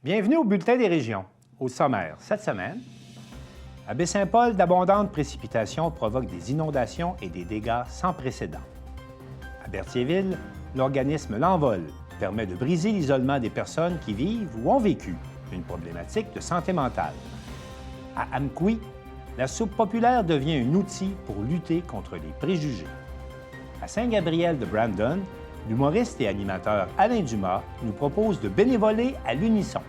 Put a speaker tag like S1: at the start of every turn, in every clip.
S1: Bienvenue au Bulletin des régions. Au sommaire, cette semaine, à Baie-Saint-Paul, d'abondantes précipitations provoquent des inondations et des dégâts sans précédent. À Berthierville, l'organisme L'Envol permet de briser l'isolement des personnes qui vivent ou ont vécu une problématique de santé mentale. À Amqui, la soupe populaire devient un outil pour lutter contre les préjugés. À Saint-Gabriel de Brandon, l'humoriste et animateur Alain Dumas nous propose de bénévoler à l'unisson.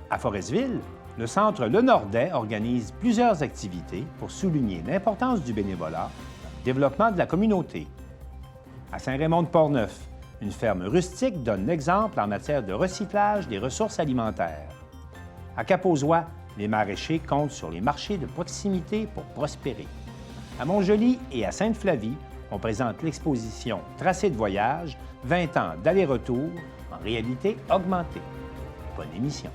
S1: À Forestville, le Centre Le Nordais organise plusieurs activités pour souligner l'importance du bénévolat dans le développement de la communauté. À Saint-Raymond-de-Portneuf, une ferme rustique donne l'exemple en matière de recyclage des ressources alimentaires. À Cap-aux-Oies, les maraîchers comptent sur les marchés de proximité pour prospérer. À Montjoly et à Sainte-Flavie, on présente l'exposition Tracé de voyage, 20 ans d'aller-retour en réalité augmentée. Bonne émission.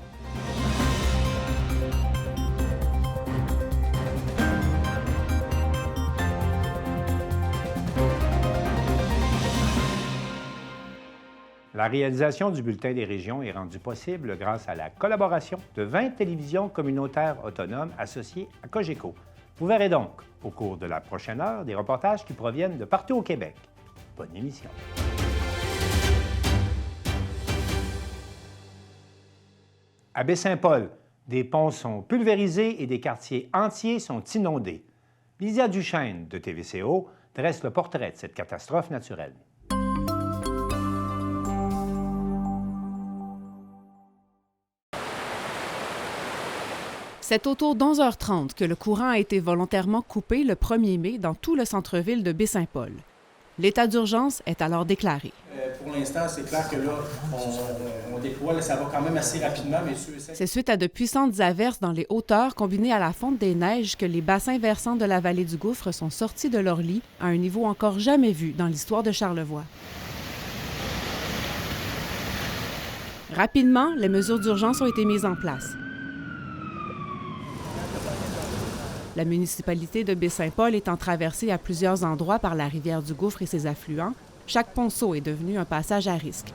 S1: La réalisation du Bulletin des régions est rendue possible grâce à la collaboration de 20 télévisions communautaires autonomes associées à Cogeco. Vous verrez donc, au cours de la prochaine heure, des reportages qui proviennent de partout au Québec. Bonne émission. À Baie-Saint-Paul, des ponts sont pulvérisés et des quartiers entiers sont inondés. Lydia Duchesne, de TVCO, dresse le portrait de cette catastrophe naturelle.
S2: C'est autour d'11h30 que le courant a été volontairement coupé le 1er mai dans tout le centre-ville de Baie-Saint-Paul. L'état d'urgence est alors déclaré.
S3: Pour l'instant, c'est clair que là, on déploie, ça va quand même assez rapidement. Mais
S2: c'est suite à de puissantes averses dans les hauteurs combinées à la fonte des neiges que les bassins versants de la vallée du Gouffre sont sortis de leur lit à un niveau encore jamais vu dans l'histoire de Charlevoix. Rapidement, les mesures d'urgence ont été mises en place. La municipalité de Baie-Saint-Paul étant traversée à plusieurs endroits par la rivière du Gouffre et ses affluents, chaque ponceau est devenu un passage à risque.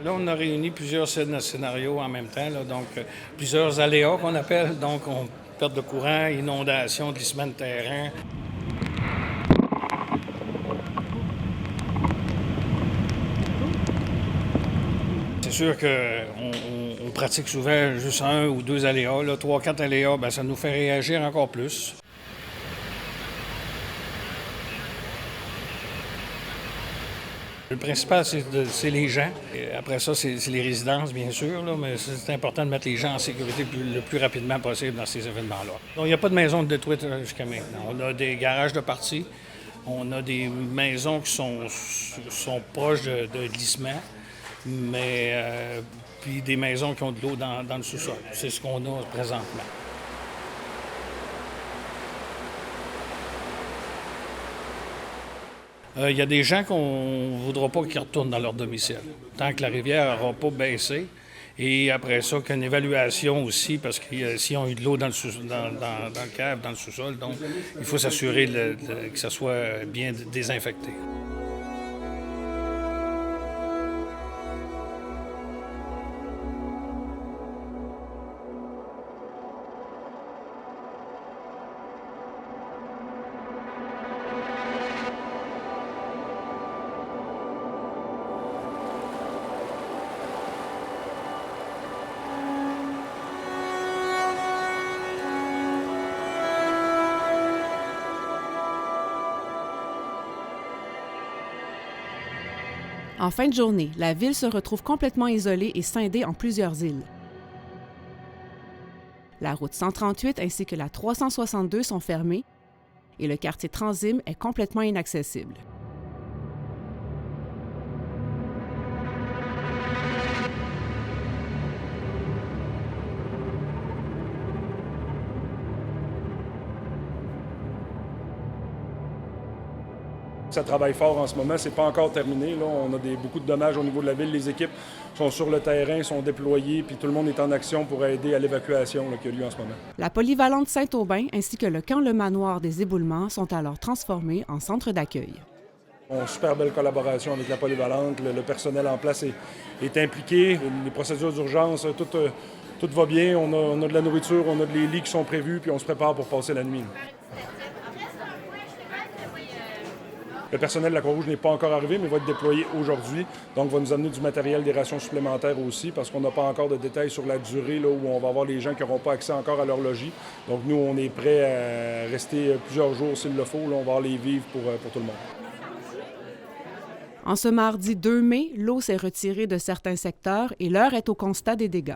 S4: Là, on a réuni plusieurs scénarios en même temps, là, donc plusieurs aléas qu'on appelle, donc perte de courant, inondation, glissement de terrain. C'est sûr qu'on pratique souvent juste un ou deux aléas. Là, 3-4 aléas, bien, ça nous fait réagir encore plus. Le principal, c'est les gens. Et après ça, c'est les résidences, bien sûr, là, mais c'est important de mettre les gens en sécurité le plus rapidement possible dans ces événements-là. Donc, il n'y a pas de maison détruite jusqu'à maintenant. On a des garages de parties, on a des maisons qui sont proches de glissement. Mais puis des maisons qui ont de l'eau dans le sous-sol. C'est ce qu'on a présentement. Il y a des gens qu'on ne voudra pas qu'ils retournent dans leur domicile, tant que la rivière n'aura pas baissé. Et après ça, qu'une évaluation aussi, parce que s'ils ont eu de l'eau dans le cave, dans le sous-sol, donc il faut s'assurer que ça soit bien désinfecté.
S2: En fin de journée, la ville se retrouve complètement isolée et scindée en plusieurs îles. La route 138 ainsi que la 362 sont fermées et le quartier Transim est complètement inaccessible.
S5: Ça travaille fort en ce moment, c'est pas encore terminé. Là. On a beaucoup de dommages au niveau de la ville. Les équipes sont sur le terrain, sont déployées, puis tout le monde est en action pour aider à l'évacuation qui a lieu en ce moment.
S2: La polyvalente Saint-Aubin ainsi que le camp Le Manoir des Éboulements sont alors transformés en centre d'accueil.
S5: On a une super belle collaboration avec la polyvalente. Le personnel en place est impliqué. Les procédures d'urgence, tout va bien. On a de la nourriture, on a des lits qui sont prévus, puis on se prépare pour passer la nuit. Le personnel de la Croix-Rouge n'est pas encore arrivé, mais va être déployé aujourd'hui. Donc, va nous amener du matériel, des rations supplémentaires aussi, parce qu'on n'a pas encore de détails sur la durée là, où on va avoir les gens qui n'auront pas accès encore à leur logis. Donc, nous, on est prêts à rester plusieurs jours s'il le faut. Là, on va avoir les vivres pour tout le monde.
S2: En ce mardi 2 mai, l'eau s'est retirée de certains secteurs et l'heure est au constat des dégâts.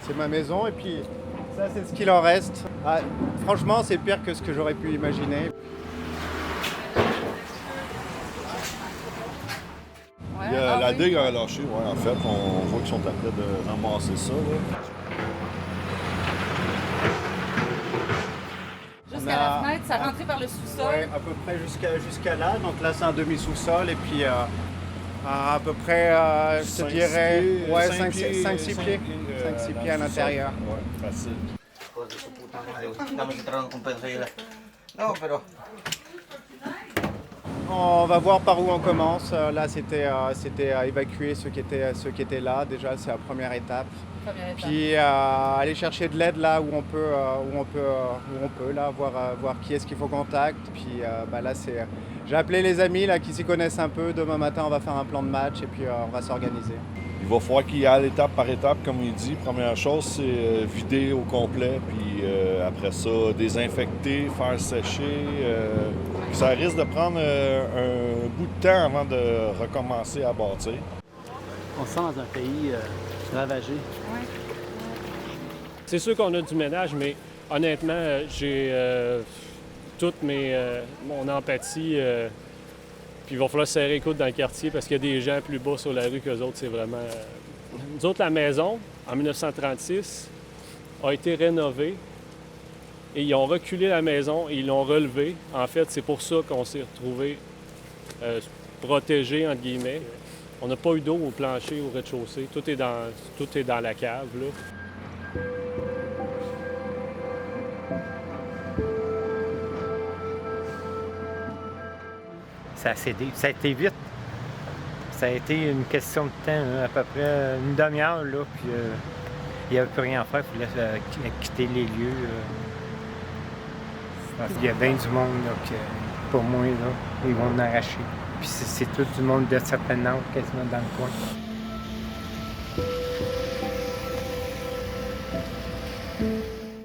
S6: C'est ma maison et puis ça c'est ce qu'il en reste. Ah, franchement c'est pire que ce que j'aurais pu imaginer.
S7: La digue a lâché, ouais, en fait. On voit qu'ils sont en train de ramasser ça. Là.
S8: Jusqu'à la fenêtre, ça rentrait par le sous-sol?
S6: Oui, à peu près jusqu'à là. Donc là c'est un demi-sous-sol et puis à peu près, je te dirais, 5-6 pieds. 5-6 pieds à l'intérieur.
S7: Ouais, facile.
S6: On va voir par où on commence. Là, c'était évacuer ceux qui étaient là. Déjà, c'est la première étape. Puis aller chercher de l'aide là où on peut là, voir qui est-ce qu'il faut contacter. Puis là, j'ai appelé les amis là qui s'y connaissent un peu. Demain matin, on va faire un plan de match et puis on va s'organiser.
S7: Il va falloir qu'il y aille étape par étape, comme il dit. Première chose, c'est vider au complet, puis après ça, désinfecter, faire sécher. Ça risque de prendre un bout de temps avant de recommencer à bâtir.
S9: On se sent dans un pays ravagé.
S8: Oui.
S10: C'est sûr qu'on a du ménage, mais honnêtement, j'ai toute mon empathie. Puis il va falloir serrer les coudes dans le quartier parce qu'il y a des gens plus bas sur la rue qu'eux autres. C'est vraiment... Nous autres, la maison, en 1936, a été rénovée et ils ont reculé la maison et ils l'ont relevée. En fait, c'est pour ça qu'on s'est retrouvés protégés, entre guillemets. On n'a pas eu d'eau au plancher, au rez-de-chaussée. Tout est dans la cave, là.
S1: Ça a cédé. Ça a été vite. Ça a été une question de temps, hein, à peu près une demi-heure, là, puis il n'y avait plus rien à faire. Il fallait quitter les lieux. Parce qu'il y a bien du monde, là, que, pour moi, là, ils vont en arracher. Puis c'est tout du monde de certaines âge, quasiment dans le coin.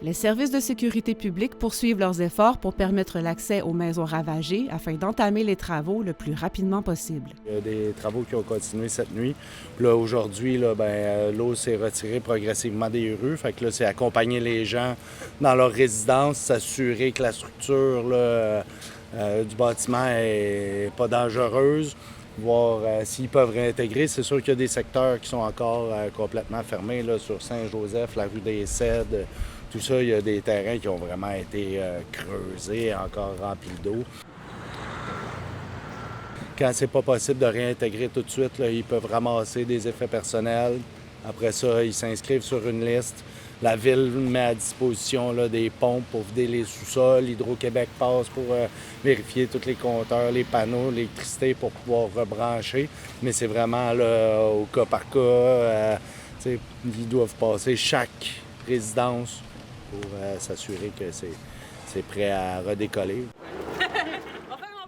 S2: Les services de sécurité publique poursuivent leurs efforts pour permettre l'accès aux maisons ravagées afin d'entamer les travaux le plus rapidement possible.
S11: Il y a des travaux qui ont continué cette nuit. Puis là, aujourd'hui, l'eau s'est retirée progressivement des rues. Fait que là, c'est accompagner les gens dans leur résidence, s'assurer que la structure du bâtiment n'est pas dangereuse, voir s'ils peuvent réintégrer. C'est sûr qu'il y a des secteurs qui sont encore complètement fermés, là, sur Saint-Joseph, la rue des Cèdres. Tout ça, il y a des terrains qui ont vraiment été creusés, encore remplis d'eau. Quand c'est pas possible de réintégrer tout de suite, là, ils peuvent ramasser des effets personnels. Après ça, ils s'inscrivent sur une liste. La Ville met à disposition là, des pompes pour vider les sous-sols. Hydro-Québec passe pour vérifier tous les compteurs, les panneaux, l'électricité pour pouvoir rebrancher. Mais c'est vraiment là, au cas par cas. Ils doivent passer chaque résidence pour s'assurer que c'est prêt à redécoller.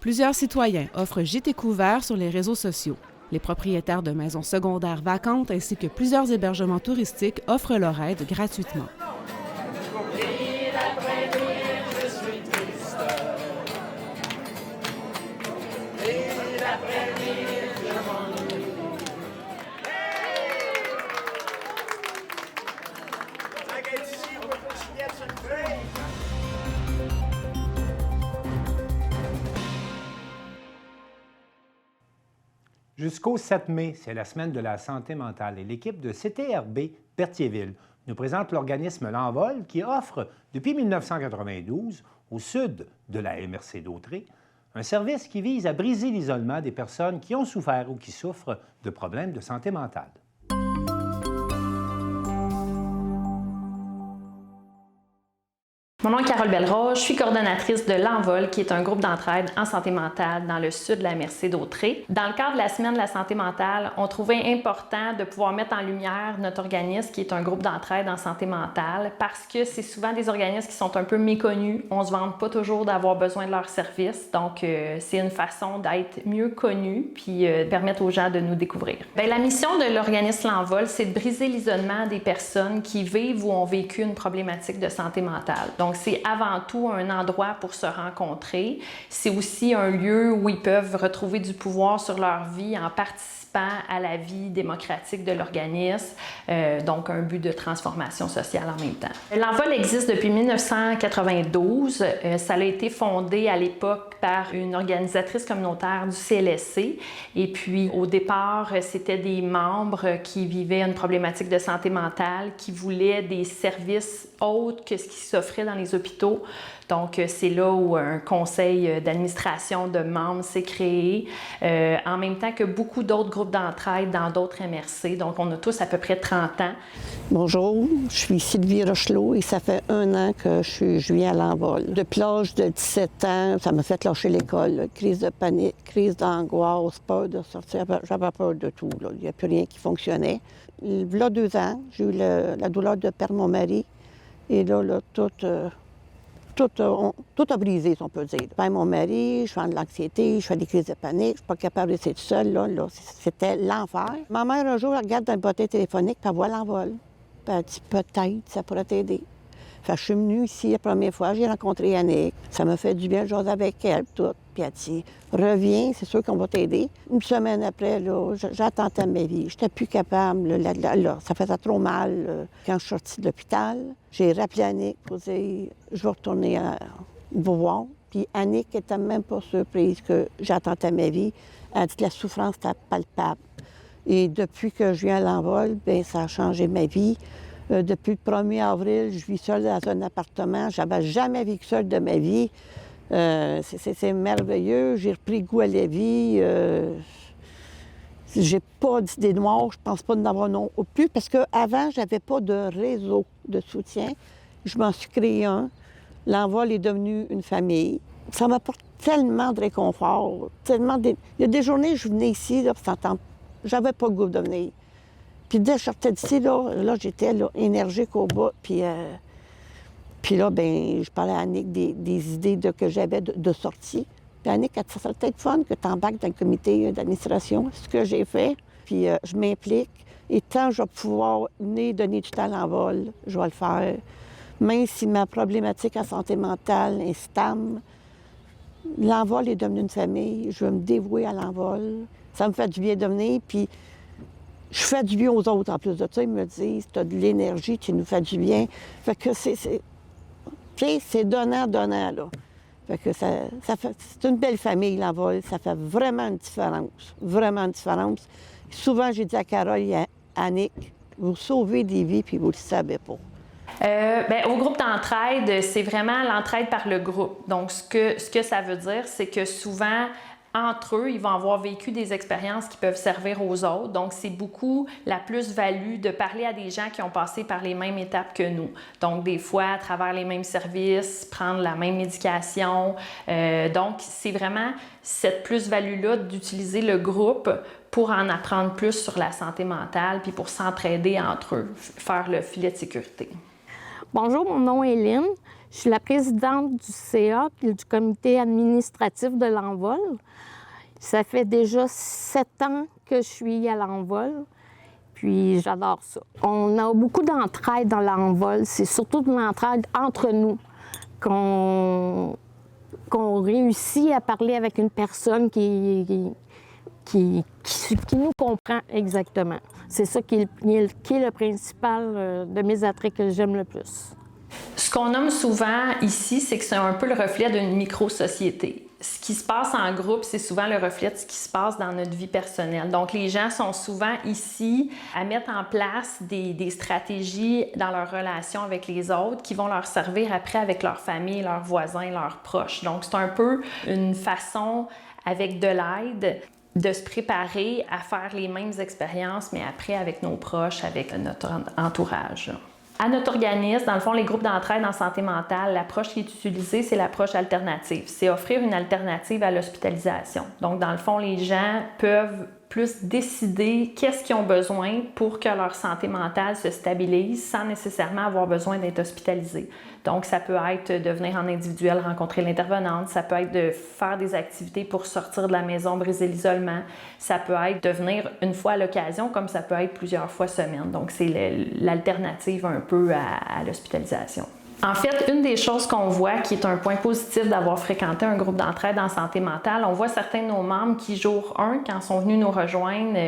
S2: Plusieurs citoyens offrent gîtes et couverts sur les réseaux sociaux. Les propriétaires de maisons secondaires vacantes ainsi que plusieurs hébergements touristiques offrent leur aide gratuitement.
S1: Jusqu'au 7 mai, c'est la semaine de la santé mentale et l'équipe de CTRB Berthierville nous présente l'organisme L'Envol qui offre, depuis 1992, au sud de la MRC d'Autrey, un service qui vise à briser l'isolement des personnes qui ont souffert ou qui souffrent de problèmes de santé mentale.
S12: Mon nom est Carole Belleroche, je suis coordonnatrice de L'Envol, qui est un groupe d'entraide en santé mentale dans le sud de la MRC d'Autrey. Dans le cadre de la semaine de la santé mentale, on trouvait important de pouvoir mettre en lumière notre organisme, qui est un groupe d'entraide en santé mentale, parce que c'est souvent des organismes qui sont un peu méconnus. On ne se vante pas toujours d'avoir besoin de leurs services, donc c'est une façon d'être mieux connu puis permettre aux gens de nous découvrir. Bien, la mission de l'organisme L'Envol, c'est de briser l'isolement des personnes qui vivent ou ont vécu une problématique de santé mentale. Donc, c'est avant tout un endroit pour se rencontrer. C'est aussi un lieu où ils peuvent retrouver du pouvoir sur leur vie en participant à la vie démocratique de l'organisme, donc un but de transformation sociale en même temps. L'Envol existe depuis 1992. Ça a été fondé à l'époque par une organisatrice communautaire du CLSC. Et puis, au départ, c'était des membres qui vivaient une problématique de santé mentale, qui voulaient des services autres que ce qui s'offrait dans les hôpitaux. Donc, c'est là où un conseil d'administration de membres s'est créé, en même temps que beaucoup d'autres groupes d'entraide dans d'autres MRC. Donc, on a tous à peu près 30 ans.
S13: Bonjour, je suis Sylvie Rochelot et ça fait 1 an que je viens à L'Envol. Depuis l'âge de 17 ans, ça m'a fait lâcher l'école. Crise de panique, crise d'angoisse, peur de sortir. J'avais peur de tout. Là. Il n'y a plus rien qui fonctionnait. Il y a 2 ans, j'ai eu la douleur de perdre mon mari. Et là tout a brisé, si on peut dire. Je perds mon mari, je fais de l'anxiété, je fais des crises de panique, je ne suis pas capable de rester toute seule. Là, c'était l'enfer. Ma mère, un jour, elle regarde dans le bottin téléphonique, puis elle voit L'Envol. Puis elle dit, peut-être, ça pourrait t'aider. Fait que je suis venue ici la première fois, j'ai rencontré Yannick. Ça m'a fait du bien de jaser avec elle, tout. Puis elle dit, reviens, c'est sûr qu'on va t'aider. Une semaine après, j'attendais ma vie. J'étais plus capable. Là, ça faisait trop mal. Quand je suis sortie de l'hôpital, j'ai rappelé Yannick pour dire, je vais retourner vous voir. Puis Yannick n'était même pas surprise que j'attendais ma vie. Elle a dit que la souffrance était palpable. Et depuis que je viens à L'Envol, bien, ça a changé ma vie. Depuis le 1er avril, je vis seule dans un appartement. Je n'avais jamais vécu seule de ma vie. C'est merveilleux. J'ai repris goût à la vie. J'ai pas d'idée noire. Je pense pas d'en avoir non plus parce qu'avant, je n'avais pas de réseau de soutien. Je m'en suis créé un. L'Envol est devenu une famille. Ça m'apporte tellement de réconfort. Il y a des journées où je venais ici, j'avais pas le goût de venir. Puis dès que je sortais d'ici, là j'étais énergique au bout. Puis là, bien, je parlais à Annick des idées que j'avais de sortie. Puis Annick a dit, ça serait peut-être fun que tu embarques dans le comité d'administration. C'est ce que j'ai fait. Puis je m'implique. Et tant que je vais pouvoir donner du temps à L'Envol, je vais le faire. Même si ma problématique en santé mentale est stable, L'Envol est devenu une famille. Je veux me dévouer à L'Envol. Ça me fait du bien de venir. Puis je fais du bien aux autres en plus de ça. Ils me disent, tu as de l'énergie, tu nous fais du bien. Fait que c'est donnant, là. Fait que c'est une belle famille, L'Envol. Ça fait vraiment une différence. Vraiment une différence. Souvent, j'ai dit à Carole et à Annick, vous sauvez des vies puis vous ne le savez pas.
S12: Au groupe d'entraide, c'est vraiment l'entraide par le groupe. Donc, ce que ça veut dire, c'est que souvent, entre eux, ils vont avoir vécu des expériences qui peuvent servir aux autres. Donc, c'est beaucoup la plus-value de parler à des gens qui ont passé par les mêmes étapes que nous. Donc, des fois, à travers les mêmes services, prendre la même médication. Donc, c'est vraiment cette plus-value-là d'utiliser le groupe pour en apprendre plus sur la santé mentale puis pour s'entraider entre eux, faire le filet de sécurité.
S14: Bonjour, mon nom est Lynn. Je suis la présidente du CA, du comité administratif de L'Envol. Ça fait déjà 7 ans que je suis à L'Envol, puis j'adore ça. On a beaucoup d'entraide dans L'Envol. C'est surtout de l'entraide entre nous qu'on réussit à parler avec une personne qui nous comprend exactement. C'est ça qui est le principal de mes attraits que j'aime le plus.
S12: Ce qu'on nomme souvent ici, c'est que c'est un peu le reflet d'une micro-société. Ce qui se passe en groupe, c'est souvent le reflet de ce qui se passe dans notre vie personnelle. Donc, les gens sont souvent ici à mettre en place des stratégies dans leur relation avec les autres qui vont leur servir après avec leur famille, leurs voisins, leurs proches. Donc, c'est un peu une façon, avec de l'aide, de se préparer à faire les mêmes expériences, mais après avec nos proches, avec notre entourage. À notre organisme, dans le fond, les groupes d'entraide en santé mentale, l'approche qui est utilisée, c'est l'approche alternative. C'est offrir une alternative à l'hospitalisation. Donc, dans le fond, les gens peuvent plus décider qu'est-ce qu'ils ont besoin pour que leur santé mentale se stabilise sans nécessairement avoir besoin d'être hospitalisés. Donc, ça peut être de venir en individuel rencontrer l'intervenante, ça peut être de faire des activités pour sortir de la maison, briser l'isolement, ça peut être de venir une fois à l'occasion, comme ça peut être plusieurs fois semaine. Donc, c'est l'alternative un peu à l'hospitalisation. En fait, une des choses qu'on voit qui est un point positif d'avoir fréquenté un groupe d'entraide en santé mentale, on voit certains de nos membres qui, jour 1, quand ils sont venus nous rejoindre,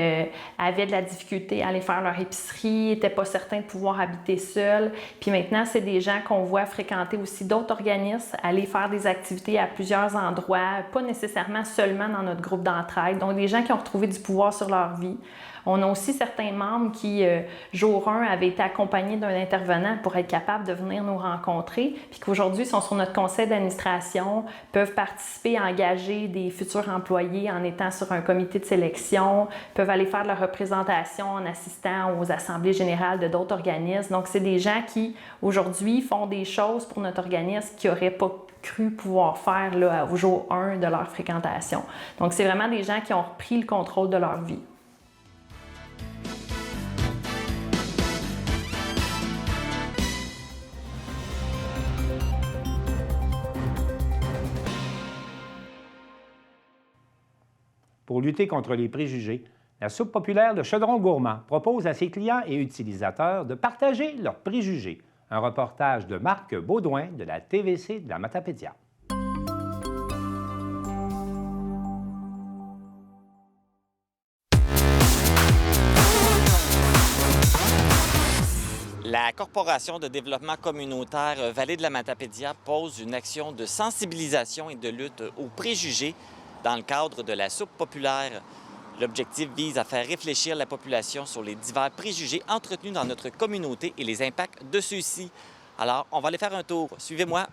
S12: avaient de la difficulté à aller faire leur épicerie, n'étaient pas certains de pouvoir habiter seuls. Puis maintenant, c'est des gens qu'on voit fréquenter aussi d'autres organismes, aller faire des activités à plusieurs endroits, pas nécessairement seulement dans notre groupe d'entraide. Donc, des gens qui ont retrouvé du pouvoir sur leur vie. On a aussi certains membres qui, jour 1, avaient été accompagnés d'un intervenant pour être capables de venir nous rencontrer, puis qu'aujourd'hui sont sur notre conseil d'administration, peuvent participer, engager des futurs employés en étant sur un comité de sélection, peuvent aller faire de la représentation en assistant aux assemblées générales de d'autres organismes. Donc, c'est des gens qui, aujourd'hui, font des choses pour notre organisme qu'ils n'auraient pas cru pouvoir faire là, au jour 1 de leur fréquentation. Donc, c'est vraiment des gens qui ont repris le contrôle de leur vie.
S1: Pour lutter contre les préjugés, la Soupe populaire de Chaudron Gourmand propose à ses clients et utilisateurs de partager leurs préjugés. Un reportage de Marc Baudouin de la TVC de la Matapédia.
S15: La Corporation de développement communautaire Vallée de la Matapédia pose une action de sensibilisation et de lutte aux préjugés dans le cadre de la Soupe populaire. L'objectif vise à faire réfléchir la population sur les divers préjugés entretenus dans notre communauté et les impacts de ceux-ci. Alors, on va aller faire un tour. Suivez-moi.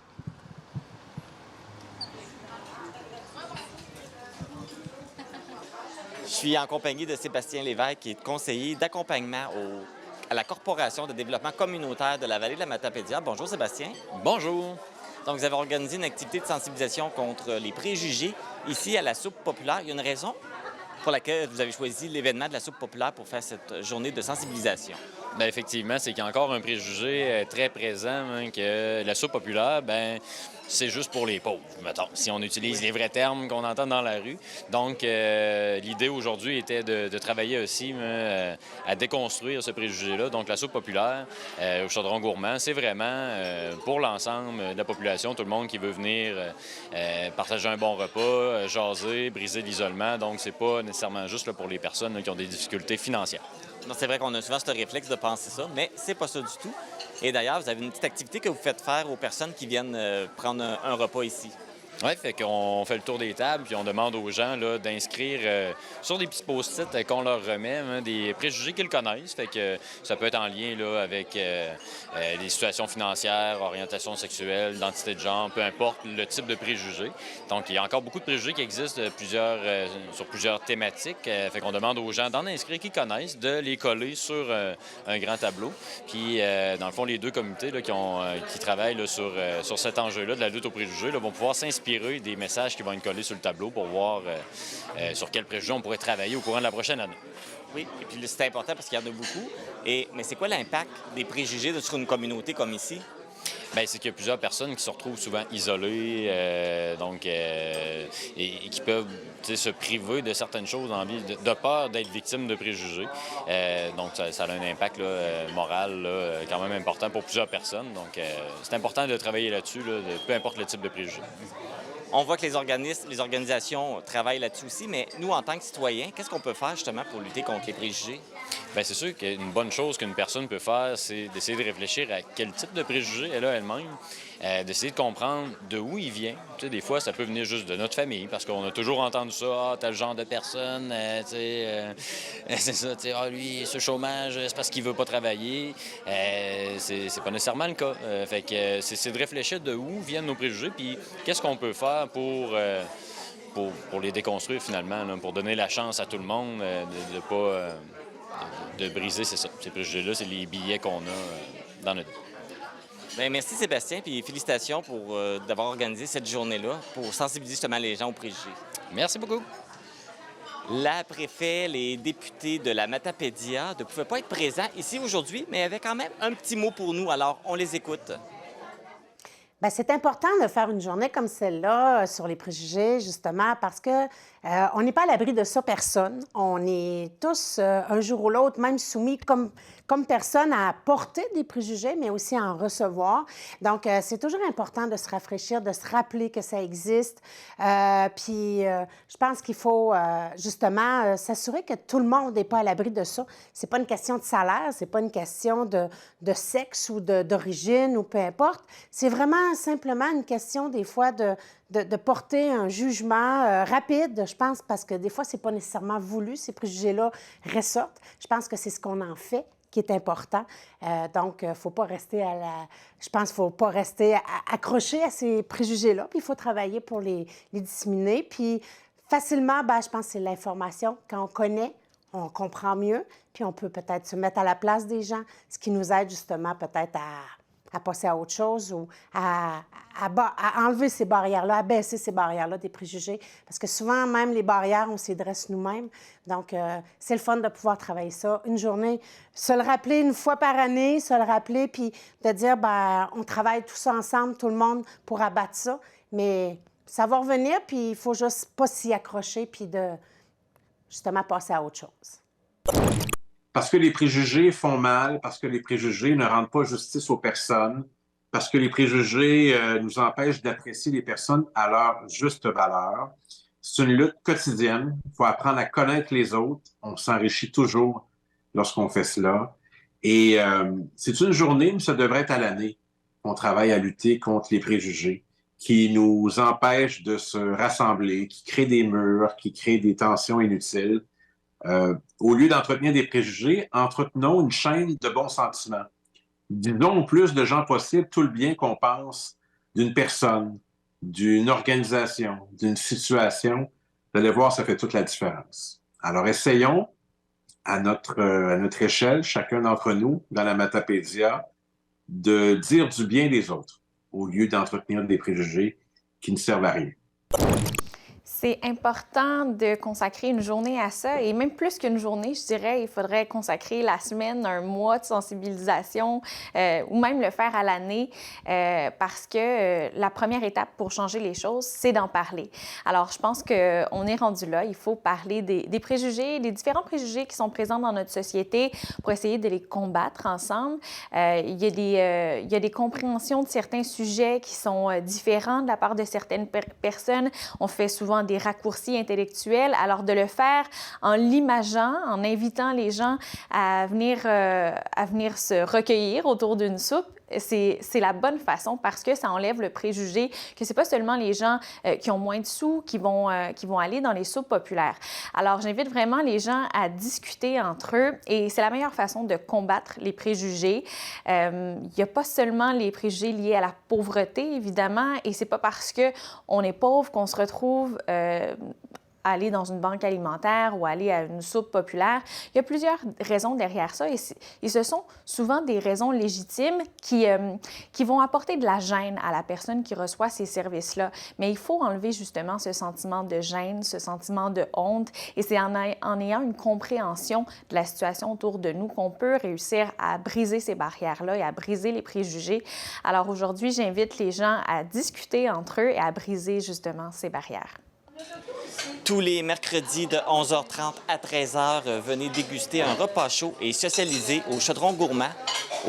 S15: Je suis en compagnie de Sébastien Lévesque, qui est conseiller d'accompagnement à la Corporation de développement communautaire de la Vallée de la Matapédia. Bonjour Sébastien.
S16: Bonjour.
S15: Donc, vous avez organisé une activité de sensibilisation contre les préjugés ici à la Soupe populaire. Il y a une raison pour laquelle vous avez choisi l'événement de la Soupe populaire pour faire cette journée de sensibilisation.
S16: Bien, effectivement, c'est qu'il y a encore un préjugé très présent que la soupe populaire, bien, c'est juste pour les pauvres, mettons, si on utilise les vrais termes qu'on entend dans la rue. Donc, l'idée aujourd'hui était de travailler aussi à déconstruire ce préjugé-là. Donc, la soupe populaire au Chaudron Gourmand, c'est vraiment pour l'ensemble de la population, tout le monde qui veut venir partager un bon repas, jaser, briser l'isolement. Donc, c'est pas nécessairement juste là, pour les personnes là, qui ont des difficultés financières.
S15: C'est vrai qu'on a souvent ce réflexe de penser ça, mais c'est pas ça du tout. Et d'ailleurs, vous avez une petite activité que vous faites faire aux personnes qui viennent prendre un repas ici.
S16: Oui, fait qu'on fait le tour des tables puis on demande aux gens là, d'inscrire sur des petits post-it qu'on leur remet des préjugés qu'ils connaissent. Fait que ça peut être en lien là, avec les situations financières, orientation sexuelle, identité de genre, peu importe le type de préjugés. Donc, il y a encore beaucoup de préjugés qui existent sur plusieurs thématiques. Fait qu'on demande aux gens d'en inscrire qu'ils connaissent, de les coller sur un grand tableau. Puis, dans le fond, les deux comités là, qui travaillent là, sur cet enjeu-là de la lutte aux préjugés là, vont pouvoir s'inspirer des messages qui vont être collés sur le tableau pour voir sur quel préjugé on pourrait travailler au courant de la prochaine année.
S15: Oui, et puis c'est important parce qu'il y en a beaucoup. Mais c'est quoi l'impact des préjugés sur une communauté comme ici?
S16: Bien, c'est qu'il y a plusieurs personnes qui se retrouvent souvent isolées et qui peuvent se priver de certaines choses en vie, de peur d'être victime de préjugés. Donc, ça a un impact là, moral là, quand même important pour plusieurs personnes. Donc, c'est important de travailler là-dessus, là, peu importe le type de préjugés.
S15: On voit que les organisations travaillent là-dessus aussi, mais nous, en tant que citoyens, qu'est-ce qu'on peut faire justement pour lutter contre les préjugés?
S16: Bien, c'est sûr qu'une bonne chose qu'une personne peut faire, c'est d'essayer de réfléchir à quel type de préjugés elle a elle-même, d'essayer de comprendre de où il vient. Tu sais, des fois, ça peut venir juste de notre famille, parce qu'on a toujours entendu ça, tel genre de personne, c'est ça, tu sais, lui, ce chômage, c'est parce qu'il veut pas travailler. C'est pas nécessairement le cas. Fait que c'est de réfléchir de où viennent nos préjugés, puis qu'est-ce qu'on peut faire pour les déconstruire finalement, là, pour donner la chance à tout le monde de pas... de briser, c'est ça. Ces préjugés-là, c'est les billets qu'on a dans notre vie.
S15: Bien, merci Sébastien, puis félicitations pour d'avoir organisé cette journée-là pour sensibiliser justement les gens aux préjugés.
S16: Merci beaucoup.
S15: La préfet, les députés de la Matapédia ne pouvaient pas être présents ici aujourd'hui, mais avaient quand même un petit mot pour nous, alors on les écoute.
S17: Bien, c'est important de faire une journée comme celle-là sur les préjugés, justement, parce que on n'est pas à l'abri de ça, personne. On est tous, un jour ou l'autre, même soumis comme personne à porter des préjugés, mais aussi à en recevoir. Donc, c'est toujours important de se rafraîchir, de se rappeler que ça existe. Puis, je pense qu'il faut, justement, s'assurer que tout le monde n'est pas à l'abri de ça. C'est pas une question de salaire, c'est pas une question de sexe ou d'origine ou peu importe. C'est vraiment simplement une question, des fois, de porter un jugement rapide, je pense, parce que des fois, c'est pas nécessairement voulu, ces préjugés-là ressortent. Je pense que c'est ce qu'on en fait qui est important. Donc, il ne faut pas rester je pense qu'il ne faut pas rester accroché à ces préjugés-là, puis il faut travailler pour les dissimuler. Puis, facilement, je pense que c'est l'information. Quand on connaît, on comprend mieux, puis on peut peut-être se mettre à la place des gens, ce qui nous aide justement peut-être à passer à autre chose ou à enlever ces barrières-là, à baisser ces barrières-là des préjugés. Parce que souvent, même les barrières, on s'y dresse nous-mêmes. Donc, c'est le fun de pouvoir travailler ça. Une journée, se le rappeler une fois par année, se le rappeler, puis de dire, on travaille tous ensemble, tout le monde, pour abattre ça. Mais ça va revenir, puis il faut juste pas s'y accrocher, puis de, justement, passer à autre chose.
S18: Parce que les préjugés font mal, parce que les préjugés ne rendent pas justice aux personnes, parce que les préjugés nous empêchent d'apprécier les personnes à leur juste valeur. C'est une lutte quotidienne. Il faut apprendre à connaître les autres. On s'enrichit toujours lorsqu'on fait cela. Et c'est une journée, mais ça devrait être à l'année, qu'on travaille à lutter contre les préjugés qui nous empêchent de se rassembler, qui créent des murs, qui créent des tensions inutiles. Au lieu d'entretenir des préjugés, entretenons une chaîne de bons sentiments. Disons au plus de gens possible tout le bien qu'on pense d'une personne, d'une organisation, d'une situation. Vous allez voir, ça fait toute la différence. Alors, essayons à notre échelle, chacun d'entre nous, dans la Matapédia, de dire du bien des autres, au lieu d'entretenir des préjugés qui ne servent à rien.
S12: C'est important de consacrer une journée à ça, et même plus qu'une journée, je dirais, il faudrait consacrer la semaine, un mois de sensibilisation, ou même le faire à l'année, parce que la première étape pour changer les choses, c'est d'en parler. Alors, je pense qu'on est rendu là, il faut parler des préjugés, des différents préjugés qui sont présents dans notre société pour essayer de les combattre ensemble. Il y a des compréhensions de certains sujets qui sont différents de la part de certaines personnes. On fait souvent des raccourcis intellectuels, alors de le faire en l'imageant, en invitant les gens à venir se recueillir autour d'une soupe, c'est la bonne façon parce que ça enlève le préjugé que c'est pas seulement les gens qui ont moins de sous qui vont aller dans les soupes populaires. Alors, j'invite vraiment les gens à discuter entre eux et c'est la meilleure façon de combattre les préjugés. Il n'y a pas seulement les préjugés liés à la pauvreté, évidemment, et c'est pas parce qu'on est pauvre qu'on se retrouve aller dans une banque alimentaire ou aller à une soupe populaire. Il y a plusieurs raisons derrière ça et ce sont souvent des raisons légitimes qui vont apporter de la gêne à la personne qui reçoit ces services-là. Mais il faut enlever justement ce sentiment de gêne, ce sentiment de honte et c'est en ayant une compréhension de la situation autour de nous qu'on peut réussir à briser ces barrières-là et à briser les préjugés. Alors aujourd'hui, j'invite les gens à discuter entre eux et à briser justement ces barrières.
S15: Tous les mercredis de 11h30 à 13h, venez déguster un repas chaud et socialiser au Chaudron Gourmand,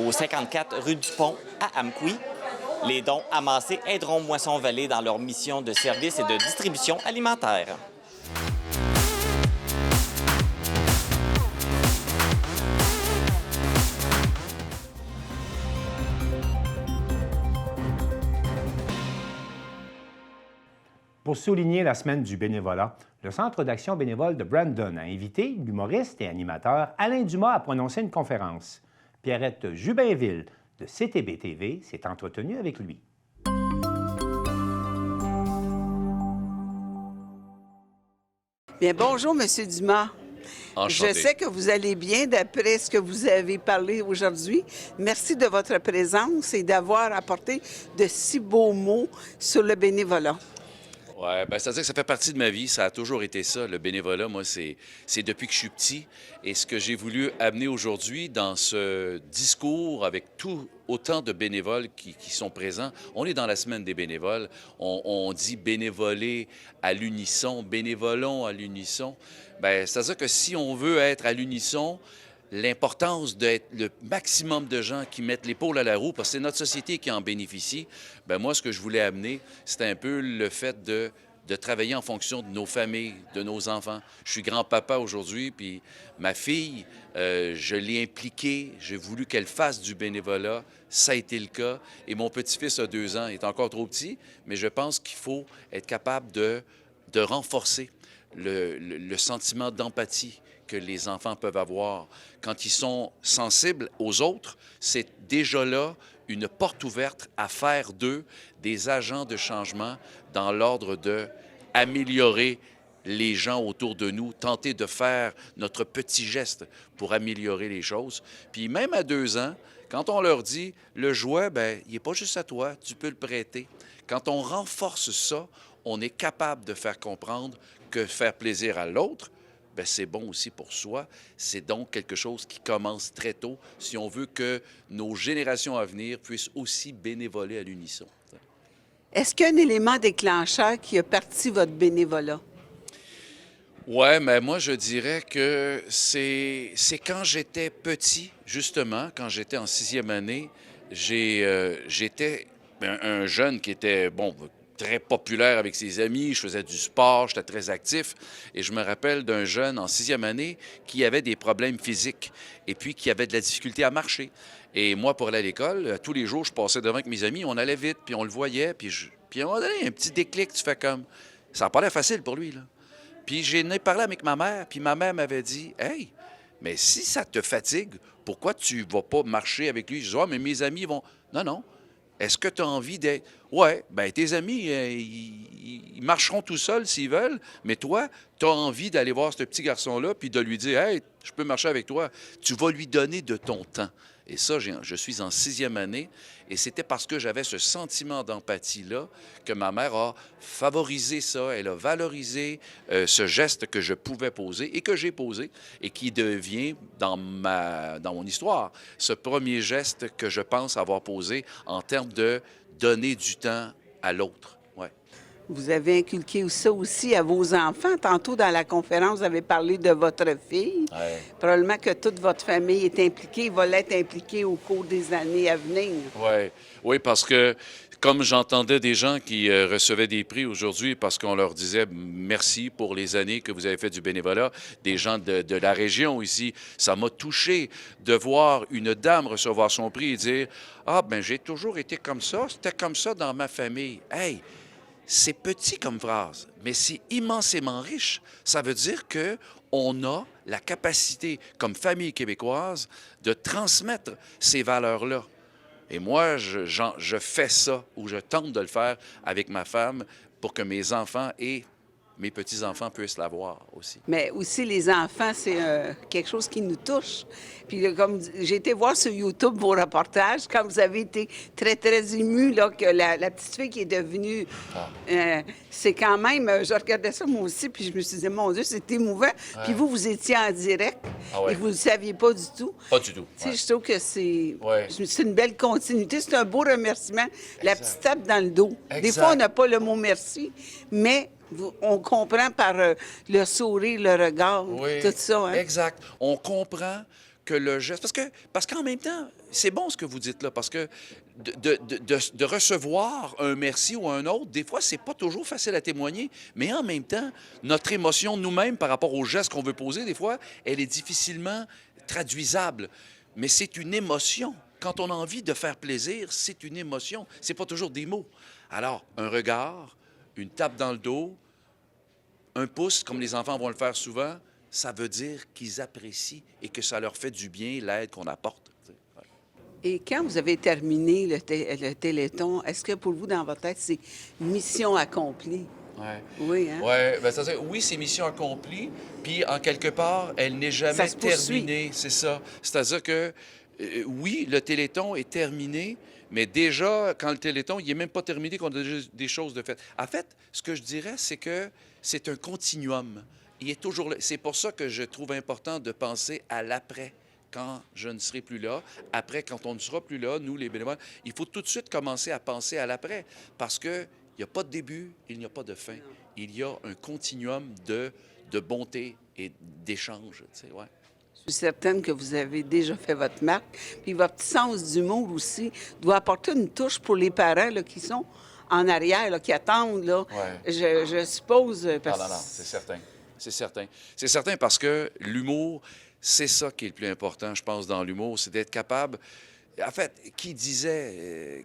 S15: au 54 rue du Pont à Amqui. Les dons amassés aideront Moisson Vallée dans leur mission de service et de distribution alimentaire.
S1: pour souligner la semaine du bénévolat, le Centre d'action bénévole de Brandon a invité l'humoriste et animateur Alain Dumas à prononcer une conférence. Pierrette Jubinville de CTB-TV s'est entretenue avec lui.
S19: Bien, bonjour, M. Dumas.
S20: Enchanté.
S19: Je sais que vous allez bien d'après ce que vous avez parlé aujourd'hui. Merci de votre présence et d'avoir apporté de si beaux mots sur le bénévolat.
S20: Oui, bien, c'est-à-dire que ça fait partie de ma vie. Ça a toujours été ça, le bénévolat. Moi, c'est depuis que je suis petit. Et ce que j'ai voulu amener aujourd'hui dans ce discours avec autant de bénévoles qui sont présents, on est dans la semaine des bénévoles. On dit bénévoler à l'unisson, bénévolons à l'unisson. Bien, c'est-à-dire que si on veut être à l'unisson, l'importance d'être le maximum de gens qui mettent l'épaule à la roue, parce que c'est notre société qui en bénéficie, bien moi, ce que je voulais amener, c'était un peu le fait de travailler en fonction de nos familles, de nos enfants. Je suis grand-papa aujourd'hui, puis ma fille, je l'ai impliquée, j'ai voulu qu'elle fasse du bénévolat, ça a été le cas, et mon petit-fils a 2 ans, il est encore trop petit, mais je pense qu'il faut être capable de renforcer le sentiment d'empathie que les enfants peuvent avoir. Quand ils sont sensibles aux autres, c'est déjà là une porte ouverte à faire d'eux des agents de changement dans l'ordre d'améliorer les gens autour de nous, tenter de faire notre petit geste pour améliorer les choses. Puis même à 2 ans, quand on leur dit « le jouet, bien, il n'est pas juste à toi, tu peux le prêter », quand on renforce ça, on est capable de faire comprendre que faire plaisir à l'autre, bien, c'est bon aussi pour soi. C'est donc quelque chose qui commence très tôt si on veut que nos générations à venir puissent aussi bénévoler à l'unisson.
S19: Est-ce qu'il y a un élément déclencheur qui a parti votre bénévolat?
S20: Oui, mais moi, je dirais que c'est quand j'étais petit, justement, quand j'étais en 6e année, j'étais un jeune qui était, bon, très populaire avec ses amis, je faisais du sport, j'étais très actif. Et je me rappelle d'un jeune en 6e année qui avait des problèmes physiques et puis qui avait de la difficulté à marcher. Et moi, pour aller à l'école, tous les jours, je passais devant avec mes amis, on allait vite, puis on le voyait, puis à un moment donné, un petit déclic, tu fais comme... Ça n'a pas l'air facile pour lui, là. Puis j'en ai parlé avec ma mère, puis ma mère m'avait dit « Hey, mais si ça te fatigue, pourquoi tu ne vas pas marcher avec lui? » Je dis « Ah, mais mes amis vont... » Non, non. Est-ce que tu as envie d'être... Ouais, bien, tes amis, ils marcheront tout seuls s'ils veulent, mais toi, tu as envie d'aller voir ce petit garçon-là puis de lui dire « Hey, je peux marcher avec toi. » Tu vas lui donner de ton temps. Et ça, je suis en 6e année, et c'était parce que j'avais ce sentiment d'empathie-là que ma mère a favorisé ça, elle a valorisé ce geste que je pouvais poser et que j'ai posé, et qui devient, dans mon histoire, ce premier geste que je pense avoir posé en termes de donner du temps à l'autre. Ouais.
S19: Vous avez inculqué ça aussi à vos enfants. Tantôt, dans la conférence, vous avez parlé de votre fille.
S20: Ouais.
S19: Probablement que toute votre famille est impliquée, va l'être impliquée au cours des années à venir.
S20: Ouais. Oui, parce que comme j'entendais des gens qui recevaient des prix aujourd'hui parce qu'on leur disait merci pour les années que vous avez fait du bénévolat, des gens de la région ici, ça m'a touché de voir une dame recevoir son prix et dire « Ah, ben j'ai toujours été comme ça, c'était comme ça dans ma famille. » Hey! C'est petit comme phrase, mais c'est immensément riche. Ça veut dire qu'on a la capacité, comme famille québécoise, de transmettre ces valeurs-là. Et moi, je fais ça, ou je tente de le faire avec ma femme pour que mes enfants et mes petits-enfants puissent l'avoir aussi.
S19: Mais aussi, les enfants, c'est quelque chose qui nous touche. Puis comme j'ai été voir sur YouTube vos reportages, quand vous avez été très, très ému, là, que la petite fille qui est devenue... c'est quand même... Je regardais ça moi aussi, puis je me suis dit, mon Dieu, c'est émouvant. Ouais. Puis vous étiez en direct, et vous ne le saviez pas du tout.
S20: Pas du tout.
S19: Tu sais, je trouve que c'est une belle continuité. C'est un beau remerciement. Exact. La petite tape dans le dos. Exact. Des fois, on n'a pas le mot merci, mais... On comprend par le sourire, le regard, tout ça. Hein?
S20: Exact. On comprend que le geste... Parce qu'en même temps, c'est bon ce que vous dites là, parce que de recevoir un merci ou un autre, des fois, c'est pas toujours facile à témoigner, mais en même temps, notre émotion nous-mêmes par rapport au geste qu'on veut poser, des fois, elle est difficilement traduisable. Mais c'est une émotion. Quand on a envie de faire plaisir, c'est une émotion. C'est pas toujours des mots. Alors, un regard... une tape dans le dos, un pouce, comme les enfants vont le faire souvent, ça veut dire qu'ils apprécient et que ça leur fait du bien, l'aide qu'on apporte.
S19: Et quand vous avez terminé le Téléthon, est-ce que pour vous, dans votre tête, c'est mission accomplie?
S20: Ouais.
S19: Oui, hein?
S20: Ouais, ben, c'est-à-dire, oui, c'est mission accomplie, puis en quelque part, elle n'est jamais terminée. C'est ça. C'est-à-dire que, oui, le Téléthon est terminé, mais déjà, quand le Téléthon, il n'est même pas terminé, qu'on a déjà des choses de faites. En fait, ce que je dirais, c'est que c'est un continuum. Il est toujours là. C'est pour ça que je trouve important de penser à l'après. Quand je ne serai plus là, après, quand on ne sera plus là, nous, les bénévoles, il faut tout de suite commencer à penser à l'après, parce qu'il n'y a pas de début, il n'y a pas de fin. Il y a un continuum de bonté et d'échange. Tu sais, ouais.
S19: Je suis certaine que vous avez déjà fait votre marque. Puis votre petit sens d'humour aussi doit apporter une touche pour les parents là, qui sont en arrière, là, qui attendent. Là.
S20: Ouais.
S19: Je suppose... Parce...
S20: Non, c'est certain. C'est certain. C'est certain parce que l'humour... C'est ça qui est le plus important, je pense, dans l'humour, c'est d'être capable... En fait, qui disait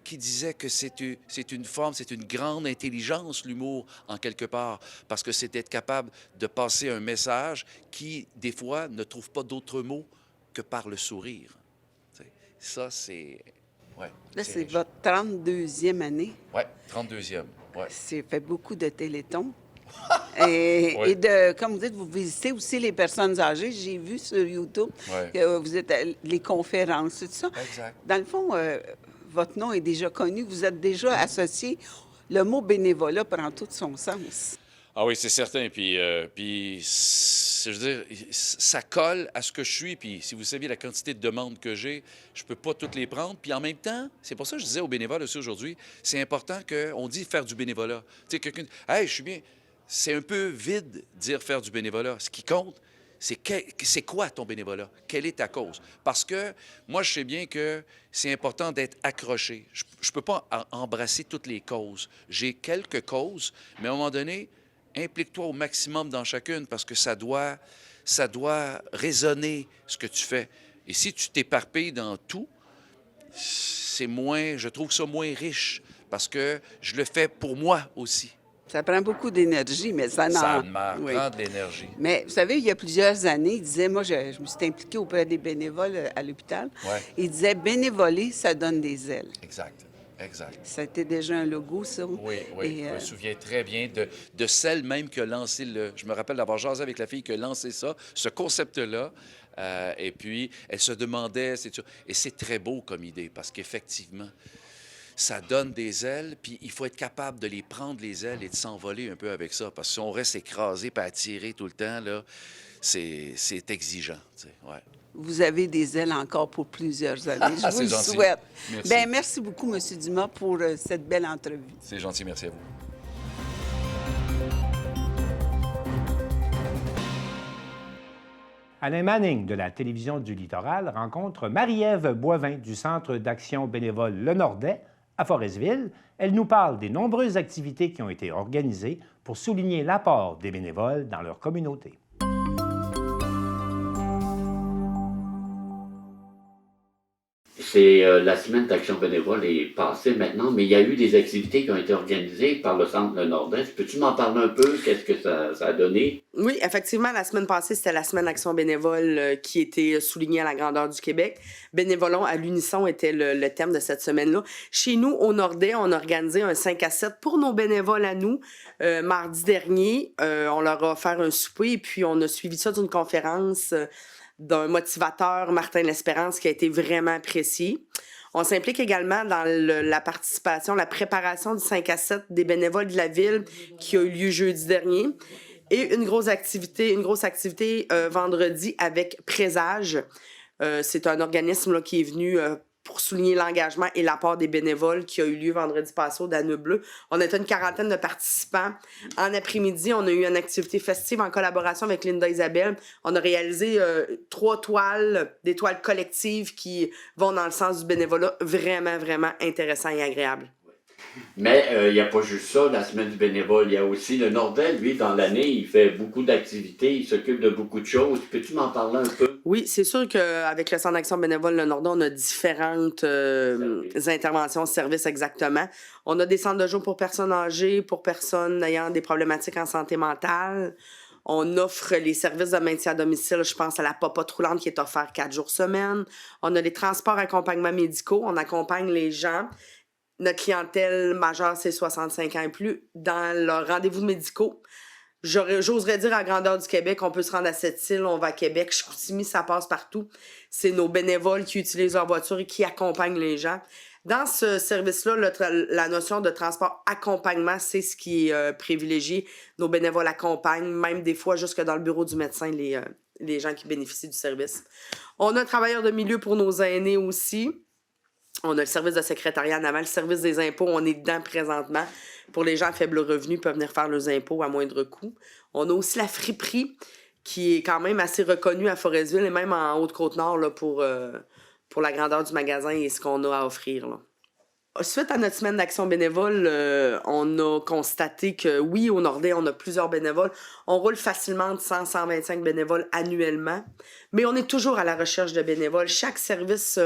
S20: que c'est une forme, c'est une grande intelligence, l'humour, en quelque part, parce que c'est d'être capable de passer un message qui, des fois, ne trouve pas d'autres mots que par le sourire. T'sais, ça, c'est... Ouais,
S19: là, c'est votre 32e année.
S20: Oui, 32e. Ouais.
S19: C'est fait beaucoup de télétons. Et,
S20: oui.
S19: Et de, comme vous dites, vous visitez aussi les personnes âgées. J'ai vu sur YouTube que vous êtes à les conférences, tout ça.
S20: Exact.
S19: Dans le fond, votre nom est déjà connu. Vous êtes déjà associé. Le mot bénévolat prend tout son sens.
S20: Ah oui, c'est certain. Puis je veux dire, ça colle à ce que je suis. Puis si vous saviez la quantité de demandes que j'ai, je peux pas toutes les prendre. Puis en même temps, c'est pour ça que je disais aux bénévoles aussi aujourd'hui, c'est important qu'on dit faire du bénévolat. Tu sais, quelqu'un dit « Hey, je suis bien ». C'est un peu vide dire faire du bénévolat. Ce qui compte, c'est quoi ton bénévolat? Quelle est ta cause? Parce que moi, je sais bien que c'est important d'être accroché. Je ne peux pas embrasser toutes les causes. J'ai quelques causes, mais à un moment donné, implique-toi au maximum dans chacune parce que ça doit résonner ce que tu fais. Et si tu t'éparpilles dans tout, je trouve ça moins riche parce que je le fais pour moi aussi.
S19: Ça prend beaucoup d'énergie, mais ça
S20: prend de l'énergie.
S19: Mais vous savez, il y a plusieurs années, il disait, moi, je me suis impliquée auprès des bénévoles à l'hôpital.
S20: Ouais.
S19: Il disait, bénévoler, ça donne des ailes.
S20: Exact.
S19: Ça a été déjà un logo, ça.
S20: Oui. Et, je me souviens très bien de celle même qui a lancé Je me rappelle d'avoir jasé avec la fille qui a lancé ça, ce concept-là. Et puis, elle se demandait... Et c'est très beau comme idée, parce qu'effectivement... Ça donne des ailes, puis il faut être capable de les prendre, les ailes, et de s'envoler un peu avec ça. Parce que si on reste écrasé et attiré tout le temps, là, c'est exigeant. Tu sais, ouais.
S19: Vous avez des ailes encore pour plusieurs années. Je vous le souhaite.
S20: Merci.
S19: Bien, merci beaucoup, M. Dumas, pour cette belle entrevue.
S20: C'est gentil, merci à vous.
S1: Alain Manning de la télévision du Littoral rencontre Marie-Ève Boivin du Centre d'action bénévole Le Nordais à Forestville. Elle nous parle des nombreuses activités qui ont été organisées pour souligner l'apport des bénévoles dans leur communauté.
S21: C'est la semaine d'action bénévole est passée maintenant, mais il y a eu des activités qui ont été organisées par le Centre Le Nordais. Peux-tu m'en parler un peu? Qu'est-ce que ça a donné?
S22: Oui, effectivement, la semaine passée, c'était la semaine d'action bénévole qui était soulignée à la grandeur du Québec. Bénévolons à l'unisson était le thème de cette semaine-là. Chez nous, au Nordais, on a organisé un 5 à 7 pour nos bénévoles à nous. Mardi dernier, on leur a offert un souper et puis on a suivi ça d'une conférence d'un motivateur, Martin L'Espérance, qui a été vraiment apprécié. On s'implique également dans la participation, la préparation du 5 à 7 des bénévoles de la ville qui a eu lieu jeudi dernier. Et une grosse activité vendredi avec Présage. C'est un organisme là, qui est venu pour souligner l'engagement et l'apport des bénévoles qui a eu lieu vendredi passé au Danube Bleu. On était une quarantaine de participants. En après-midi, on a eu une activité festive en collaboration avec Linda Isabelle. On a réalisé 3 toiles, des toiles collectives qui vont dans le sens du bénévolat. Vraiment, vraiment intéressant et agréable.
S21: Mais il n'y a pas juste ça, la semaine du bénévole. Il y a aussi le Nordais, lui, dans l'année, il fait beaucoup d'activités, il s'occupe de beaucoup de choses. Peux-tu m'en parler un peu?
S22: Oui, c'est sûr qu'avec le Centre d'action bénévole Le Nordais, on a différentes interventions, services exactement. On a des centres de jour pour personnes âgées, pour personnes ayant des problématiques en santé mentale. On offre les services de maintien à domicile, je pense à la popote roulante qui est offerte 4 jours semaine. On a les transports accompagnements médicaux, on accompagne les gens. Notre clientèle majeure, c'est 65 ans et plus, dans leurs rendez-vous médicaux. J'oserais dire à grandeur du Québec, on peut se rendre à Sept-Îles, on va à Québec, Chicoutimi, ça passe partout. C'est nos bénévoles qui utilisent leur voiture et qui accompagnent les gens. Dans ce service-là, la notion de transport accompagnement, c'est ce qui est privilégié. Nos bénévoles accompagnent, même des fois jusque dans le bureau du médecin, les gens qui bénéficient du service. On a un travailleur de milieu pour nos aînés aussi. On a le service de secrétariat en avant, le service des impôts, on est dedans présentement. Pour les gens à faible revenu, ils peuvent venir faire leurs impôts à moindre coût. On a aussi la friperie, qui est quand même assez reconnue à Forestville et même en Haute-Côte-Nord là, pour la grandeur du magasin et ce qu'on a à offrir. Là. Suite à notre semaine d'action bénévole, on a constaté que oui, au Nordais, on a plusieurs bénévoles. On roule facilement de 100-125 bénévoles annuellement, mais on est toujours à la recherche de bénévoles. Chaque service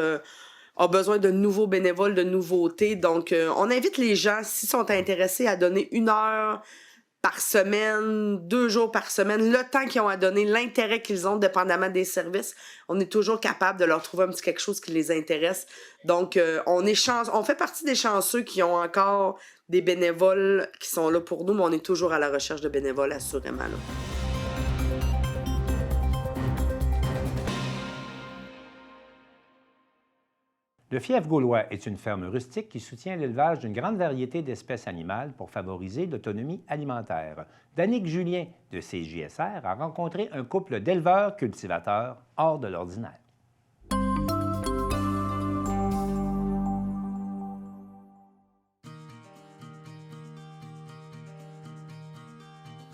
S22: a besoin de nouveaux bénévoles, de nouveautés. Donc, on invite les gens, s'ils sont intéressés, à donner 1 heure par semaine, 2 jours par semaine, le temps qu'ils ont à donner, l'intérêt qu'ils ont, dépendamment des services. On est toujours capable de leur trouver un petit quelque chose qui les intéresse. Donc, on fait partie des chanceux qui ont encore des bénévoles qui sont là pour nous, mais on est toujours à la recherche de bénévoles, assurément. Là.
S1: Le Fief Gaulois est une ferme rustique qui soutient l'élevage d'une grande variété d'espèces animales pour favoriser l'autonomie alimentaire. Danick Julien de CJSR a rencontré un couple d'éleveurs-cultivateurs hors de l'ordinaire.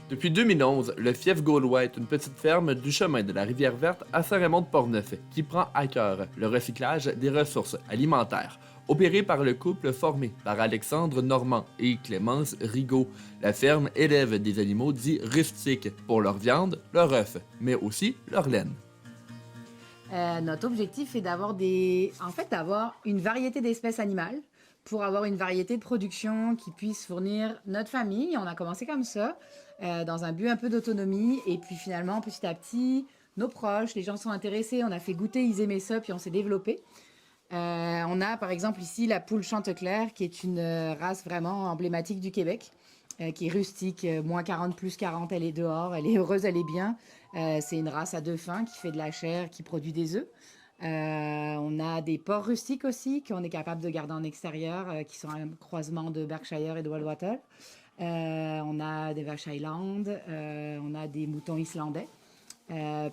S3: Depuis 2011, le Fief Gaulois est une petite ferme du chemin de la Rivière-Verte à Saint-Raymond-de-Portneuf qui prend à cœur le recyclage des ressources alimentaires. Opérée par le couple formé par Alexandre Normand et Clémence Rigaud, la ferme élève des animaux dits rustiques pour leur viande, leur œuf, mais aussi leur laine.
S8: Notre objectif est d'avoir une variété d'espèces animales pour avoir une variété de production qui puisse fournir notre famille. On a commencé comme ça, dans un but un peu d'autonomie. Et puis finalement, petit à petit, nos proches, les gens sont intéressés. On a fait goûter, ils aimaient ça, puis on s'est développé. On a par exemple ici la poule Chanteclair, qui est une race vraiment emblématique du Québec, qui est rustique, moins 40, plus 40, elle est dehors, elle est heureuse, elle est bien. C'est une race à 2 fins qui fait de la chair, qui produit des œufs. On a des porcs rustiques aussi qu'on est capable de garder en extérieur, qui sont un croisement de Berkshire et de Waldwattle. On a des vaches Highland, on a des moutons islandais.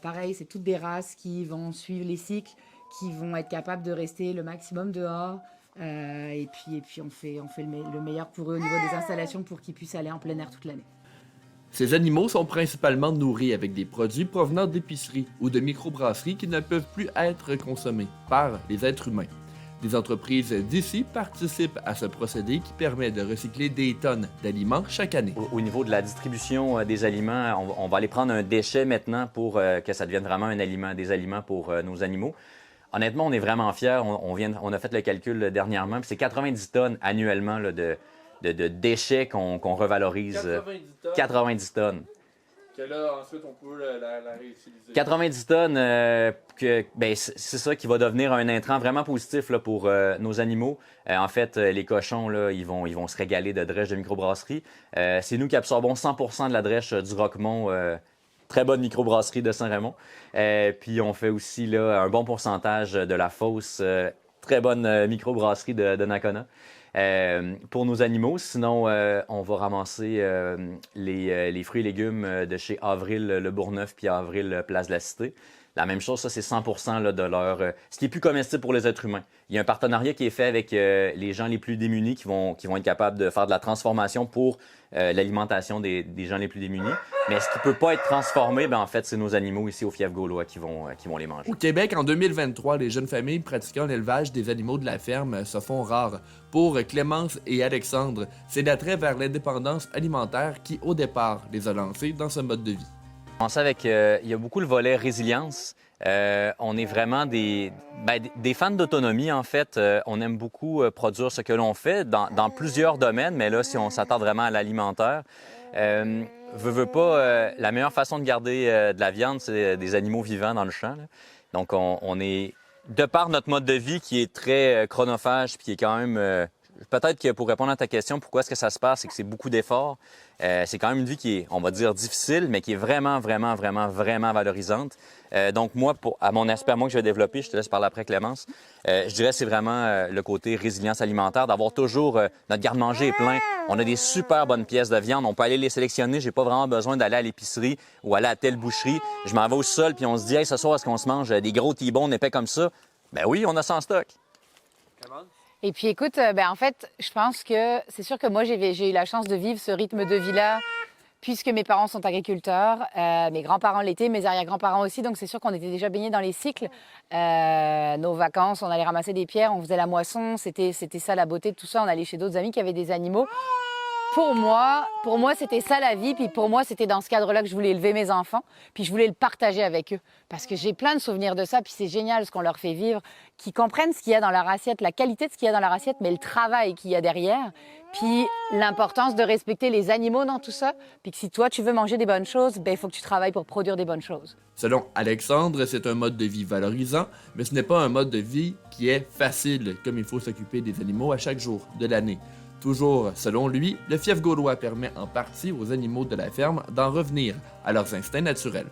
S8: Pareil, c'est toutes des races qui vont suivre les cycles, qui vont être capables de rester le maximum dehors. Et puis on fait le meilleur pour eux au niveau des installations pour qu'ils puissent aller en plein air toute l'année.
S3: Ces animaux sont principalement nourris avec des produits provenant d'épiceries ou de microbrasseries qui ne peuvent plus être consommés par les êtres humains. Des entreprises d'ici participent à ce procédé qui permet de recycler des tonnes d'aliments chaque année.
S4: Au niveau de la distribution des aliments, on va aller prendre un déchet maintenant pour que ça devienne vraiment un aliment, des aliments pour nos animaux. Honnêtement, on est vraiment fiers. On a fait le calcul dernièrement, puis c'est 90 tonnes annuellement là, de déchets qu'on revalorise. 90 tonnes.
S3: Que là, ensuite, on peut la réutiliser.
S4: 90 tonnes, c'est ça qui va devenir un intrant vraiment positif là, pour nos animaux. En fait, les cochons, là, ils vont se régaler de drèche de microbrasserie. C'est nous qui absorbons 100% de la drèche du Roquemont, très bonne microbrasserie de Saint-Raymond. Puis on fait aussi là, un bon pourcentage de la fausse, très bonne microbrasserie de Nakona. Pour nos animaux, sinon on va ramasser les fruits et légumes de chez Avril Le Bourgneuf puis Avril Place de la Cité. La même chose, ça, c'est 100% là, de leur... ce qui est plus comestible pour les êtres humains. Il y a un partenariat qui est fait avec les gens les plus démunis qui vont être capables de faire de la transformation pour l'alimentation des gens les plus démunis. Mais ce qui ne peut pas être transformé, en fait, c'est nos animaux ici au fief gaulois qui vont les manger.
S3: Au Québec, en 2023, les jeunes familles pratiquant l'élevage des animaux de la ferme se font rares. Pour Clémence et Alexandre, c'est l'attrait vers l'indépendance alimentaire qui, au départ, les a lancés dans ce mode de vie.
S4: Je pense avec, il y a beaucoup le volet résilience. On est vraiment des fans d'autonomie, en fait. On aime beaucoup produire ce que l'on fait dans plusieurs domaines, mais là, si on s'attarde vraiment à l'alimentaire, veut pas, la meilleure façon de garder de la viande, c'est des animaux vivants dans le champ, là. Donc, on est, de par notre mode de vie qui est très chronophage, puis qui est quand même... Peut-être que pour répondre à ta question, pourquoi est-ce que ça se passe, c'est que c'est beaucoup d'efforts. C'est quand même une vie qui est, on va dire, difficile, mais qui est vraiment, vraiment, vraiment, vraiment valorisante. Donc moi, à mon aspect, moi que je vais développer, je te laisse parler après Clémence, je dirais que c'est vraiment le côté résilience alimentaire, d'avoir toujours notre garde-manger est plein. On a des super bonnes pièces de viande, on peut aller les sélectionner. J'ai pas vraiment besoin d'aller à l'épicerie ou aller à telle boucherie. Je m'en vais au sol puis on se dit, hey, ce soir, est-ce qu'on se mange des gros T-bones épais comme ça? Ben oui, on a ça en stock.
S8: Et puis écoute, en fait, je pense que c'est sûr que moi, j'ai eu la chance de vivre ce rythme de vie-là, puisque mes parents sont agriculteurs, mes grands-parents l'étaient, mes arrière-grands-parents aussi, donc c'est sûr qu'on était déjà baignés dans les cycles. Nos vacances, on allait ramasser des pierres, on faisait la moisson, c'était ça la beauté de tout ça, on allait chez d'autres amis qui avaient des animaux. Pour moi, c'était ça la vie, puis pour moi, c'était dans ce cadre-là que je voulais élever mes enfants, puis je voulais le partager avec eux. Parce que j'ai plein de souvenirs de ça, puis c'est génial ce qu'on leur fait vivre, qu'ils comprennent ce qu'il y a dans leur assiette, la qualité de ce qu'il y a dans leur assiette, mais le travail qu'il y a derrière, puis l'importance de respecter les animaux dans tout ça, puis que si toi, tu veux manger des bonnes choses, il faut que tu travailles pour produire des bonnes choses.
S3: Selon Alexandre, c'est un mode de vie valorisant, mais ce n'est pas un mode de vie qui est facile, comme il faut s'occuper des animaux à chaque jour de l'année. Toujours, selon lui, le fief gaulois permet en partie aux animaux de la ferme d'en revenir à leurs instincts naturels.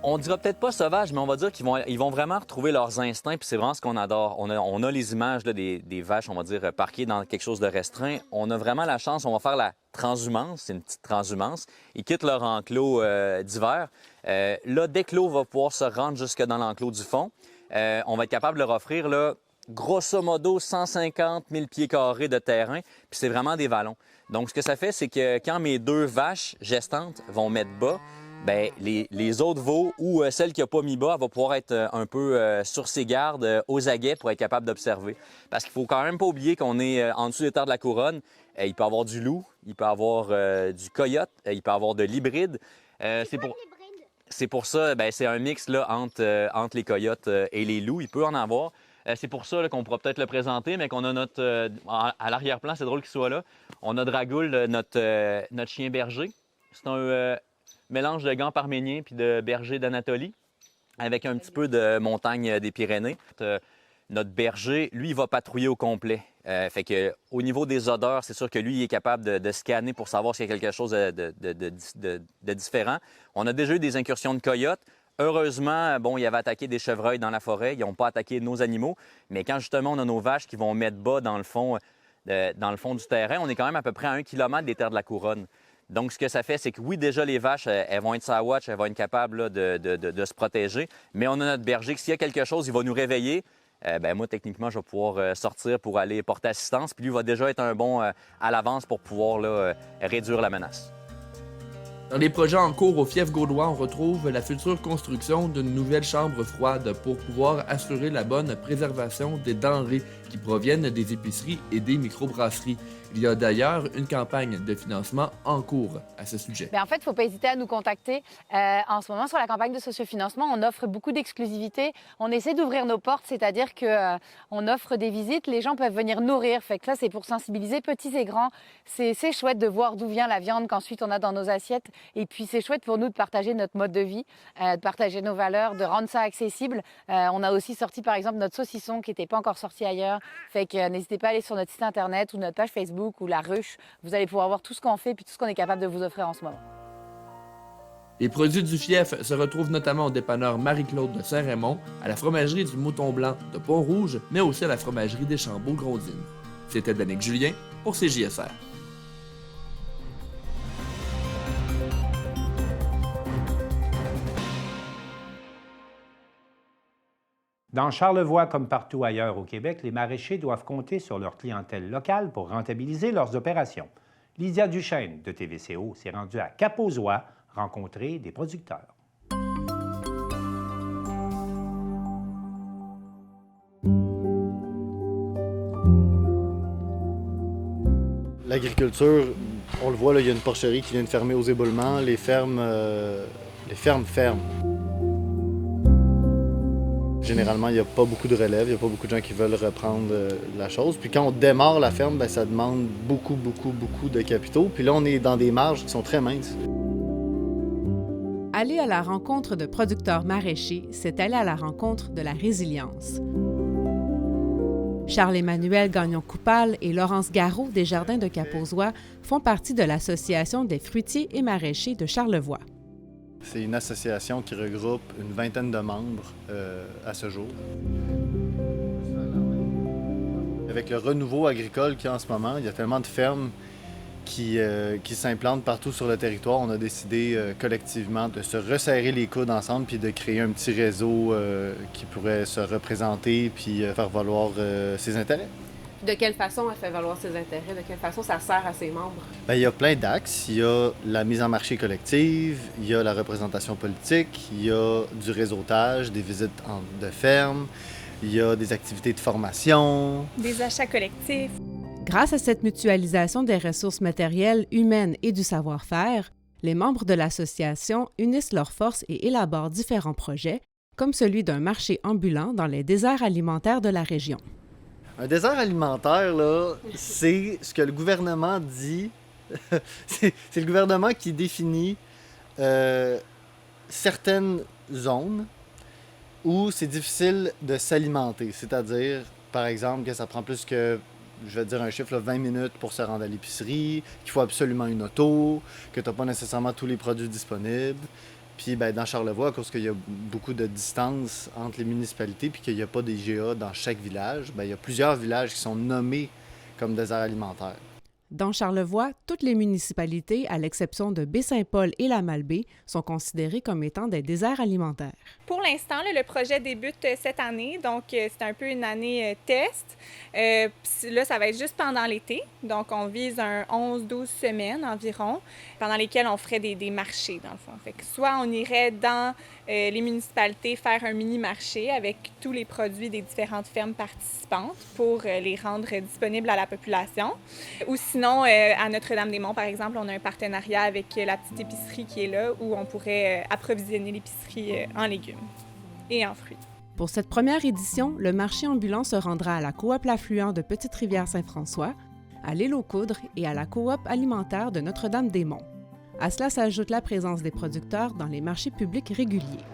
S4: On dira peut-être pas sauvage, mais on va dire qu'ils vont vraiment retrouver leurs instincts, puis c'est vraiment ce qu'on adore. On a les images là, des vaches, on va dire, parquées dans quelque chose de restreint. On a vraiment la chance, on va faire la transhumance, c'est une petite transhumance. Ils quittent leur enclos d'hiver. Là, dès que l'eau va pouvoir se rendre jusque dans l'enclos du fond, on va être capable de leur offrir là, grosso modo 150 000 pieds carrés de terrain, puis c'est vraiment des vallons. Donc, ce que ça fait, c'est que quand mes 2 vaches gestantes vont mettre bas, bien, les autres veaux ou celle qui n'a pas mis bas, elle va pouvoir être un peu sur ses gardes, aux aguets pour être capable d'observer. Parce qu'il ne faut quand même pas oublier qu'on est en dessous des terres de la couronne. Il peut y avoir du loup, il peut y avoir du coyote, il peut y avoir de l'hybride. C'est pour ça, c'est un mix là, entre les coyotes et les loups. Il peut en avoir. C'est pour ça qu'on pourra peut-être le présenter, mais qu'on a notre... à l'arrière-plan, c'est drôle qu'il soit là. On a Dragoul, notre chien berger. C'est un mélange de gants parméniens puis de berger d'Anatolie, avec un petit peu de montagne des Pyrénées. Notre berger, lui, il va patrouiller au complet. Fait que, au niveau des odeurs, c'est sûr que lui, il est capable de scanner pour savoir s'il y a quelque chose de différent. On a déjà eu des incursions de coyotes. Heureusement, il avait attaqué des chevreuils dans la forêt. Ils n'ont pas attaqué nos animaux. Mais quand, justement, on a nos vaches qui vont mettre bas dans le fond du terrain, on est quand même à peu près à 1 kilomètre des terres de la couronne. Donc, ce que ça fait, c'est que oui, déjà, les vaches, elles vont être sur la watch, elles vont être capables là, de se protéger. Mais on a notre berger que s'il y a quelque chose, il va nous réveiller. Moi, techniquement, je vais pouvoir sortir pour aller porter assistance. Puis lui va déjà être un bon à l'avance pour pouvoir là, réduire la menace.
S3: Dans les projets en cours au fief gaulois, on retrouve la future construction d'une nouvelle chambre froide pour pouvoir assurer la bonne préservation des denrées qui proviennent des épiceries et des microbrasseries. Il y a d'ailleurs une campagne de financement en cours à ce sujet.
S8: En fait, il ne faut pas hésiter à nous contacter. En ce moment, sur la campagne de sociofinancement, on offre beaucoup d'exclusivité. On essaie d'ouvrir nos portes, c'est-à-dire qu'on offre des visites. Les gens peuvent venir nourrir. Fait que là, c'est pour sensibiliser petits et grands. C'est chouette de voir d'où vient la viande qu'ensuite on a dans nos assiettes. Et puis, c'est chouette pour nous de partager notre mode de vie, de partager nos valeurs, de rendre ça accessible. On a aussi sorti, par exemple, notre saucisson qui n'était pas encore sorti ailleurs. Fait que n'hésitez pas à aller sur notre site Internet ou notre page Facebook ou La Ruche. Vous allez pouvoir voir tout ce qu'on fait puis tout ce qu'on est capable de vous offrir en ce moment.
S3: Les produits du fief se retrouvent notamment au dépanneur Marie-Claude de Saint-Raymond, à la fromagerie du Mouton Blanc de Pont-Rouge, mais aussi à la fromagerie des Chambeaux-Grondines. C'était Danick Julien pour CJSR.
S1: Dans Charlevoix comme partout ailleurs au Québec, les maraîchers doivent compter sur leur clientèle locale pour rentabiliser leurs opérations. Lydia Duchesne de TVCO s'est rendue à Cap-aux-Oies rencontrer des producteurs.
S11: L'agriculture, on le voit, là, il y a une porcherie qui vient de fermer aux éboulements. Les fermes ferment. Généralement, il n'y a pas beaucoup de relève, il n'y a pas beaucoup de gens qui veulent reprendre la chose. Puis quand on démarre la ferme, bien, ça demande beaucoup de capitaux. Puis là, on est dans des marges qui sont très minces.
S2: Aller à la rencontre de producteurs maraîchers, c'est aller à la rencontre de la résilience. Charles-Emmanuel Gagnon-Coupal et Laurence Garot des Jardins de Cap-aux-Oies font partie de l'Association des fruitiers et maraîchers de Charlevoix.
S11: C'est une association qui regroupe une vingtaine de membres à ce jour. Avec le renouveau agricole qu'il y a en ce moment, il y a tellement de fermes qui s'implantent partout sur le territoire. On a décidé collectivement de se resserrer les coudes ensemble puis de créer un petit réseau qui pourrait se représenter puis faire valoir ses intérêts.
S2: De quelle façon elle fait valoir ses intérêts? De quelle façon ça sert à ses membres?
S11: Bien, il y a plein d'axes. Il y a la mise en marché collective, il y a la représentation politique, il y a du réseautage, des visites de ferme, il y a des activités de formation.
S5: Des achats collectifs.
S2: Grâce à cette mutualisation des ressources matérielles, humaines et du savoir-faire, les membres de l'association unissent leurs forces et élaborent différents projets, comme celui d'un marché ambulant dans les déserts alimentaires de la région.
S11: Un désert alimentaire, là, c'est ce que le gouvernement dit. c'est le gouvernement qui définit certaines zones où c'est difficile de s'alimenter. C'est-à-dire, par exemple, que ça prend plus que, je vais dire un chiffre, là, 20 minutes pour se rendre à l'épicerie, qu'il faut absolument une auto, que tu n'as pas nécessairement tous les produits disponibles. Puis ben, dans Charlevoix, à cause qu'il y a beaucoup de distance entre les municipalités puis qu'il n'y a pas des GA dans chaque village, ben, il y a plusieurs villages qui sont nommés comme déserts alimentaires.
S2: Dans Charlevoix, toutes les municipalités, à l'exception de Baie-Saint-Paul et la Malbaie, sont considérées comme étant des déserts alimentaires.
S5: Pour l'instant, le projet débute cette année, donc c'est un peu une année test. Là, ça va être juste pendant l'été, donc on vise un 11-12 semaines environ, pendant lesquelles on ferait des marchés, dans le fond. Fait que soit on irait dans les municipalités faire un mini-marché avec tous les produits des différentes fermes participantes pour les rendre disponibles à la population, ou sinon, à Notre-Dame-des-Monts, par exemple, on a un partenariat avec la petite épicerie qui est là, où on pourrait approvisionner l'épicerie en légumes et en fruits.
S2: Pour cette première édition, le marché ambulant se rendra à la coop L'Affluent de Petite-Rivière-Saint-François, à l'île aux Coudres et à la coop alimentaire de Notre-Dame-des-Monts. À cela s'ajoute la présence des producteurs dans les marchés publics réguliers.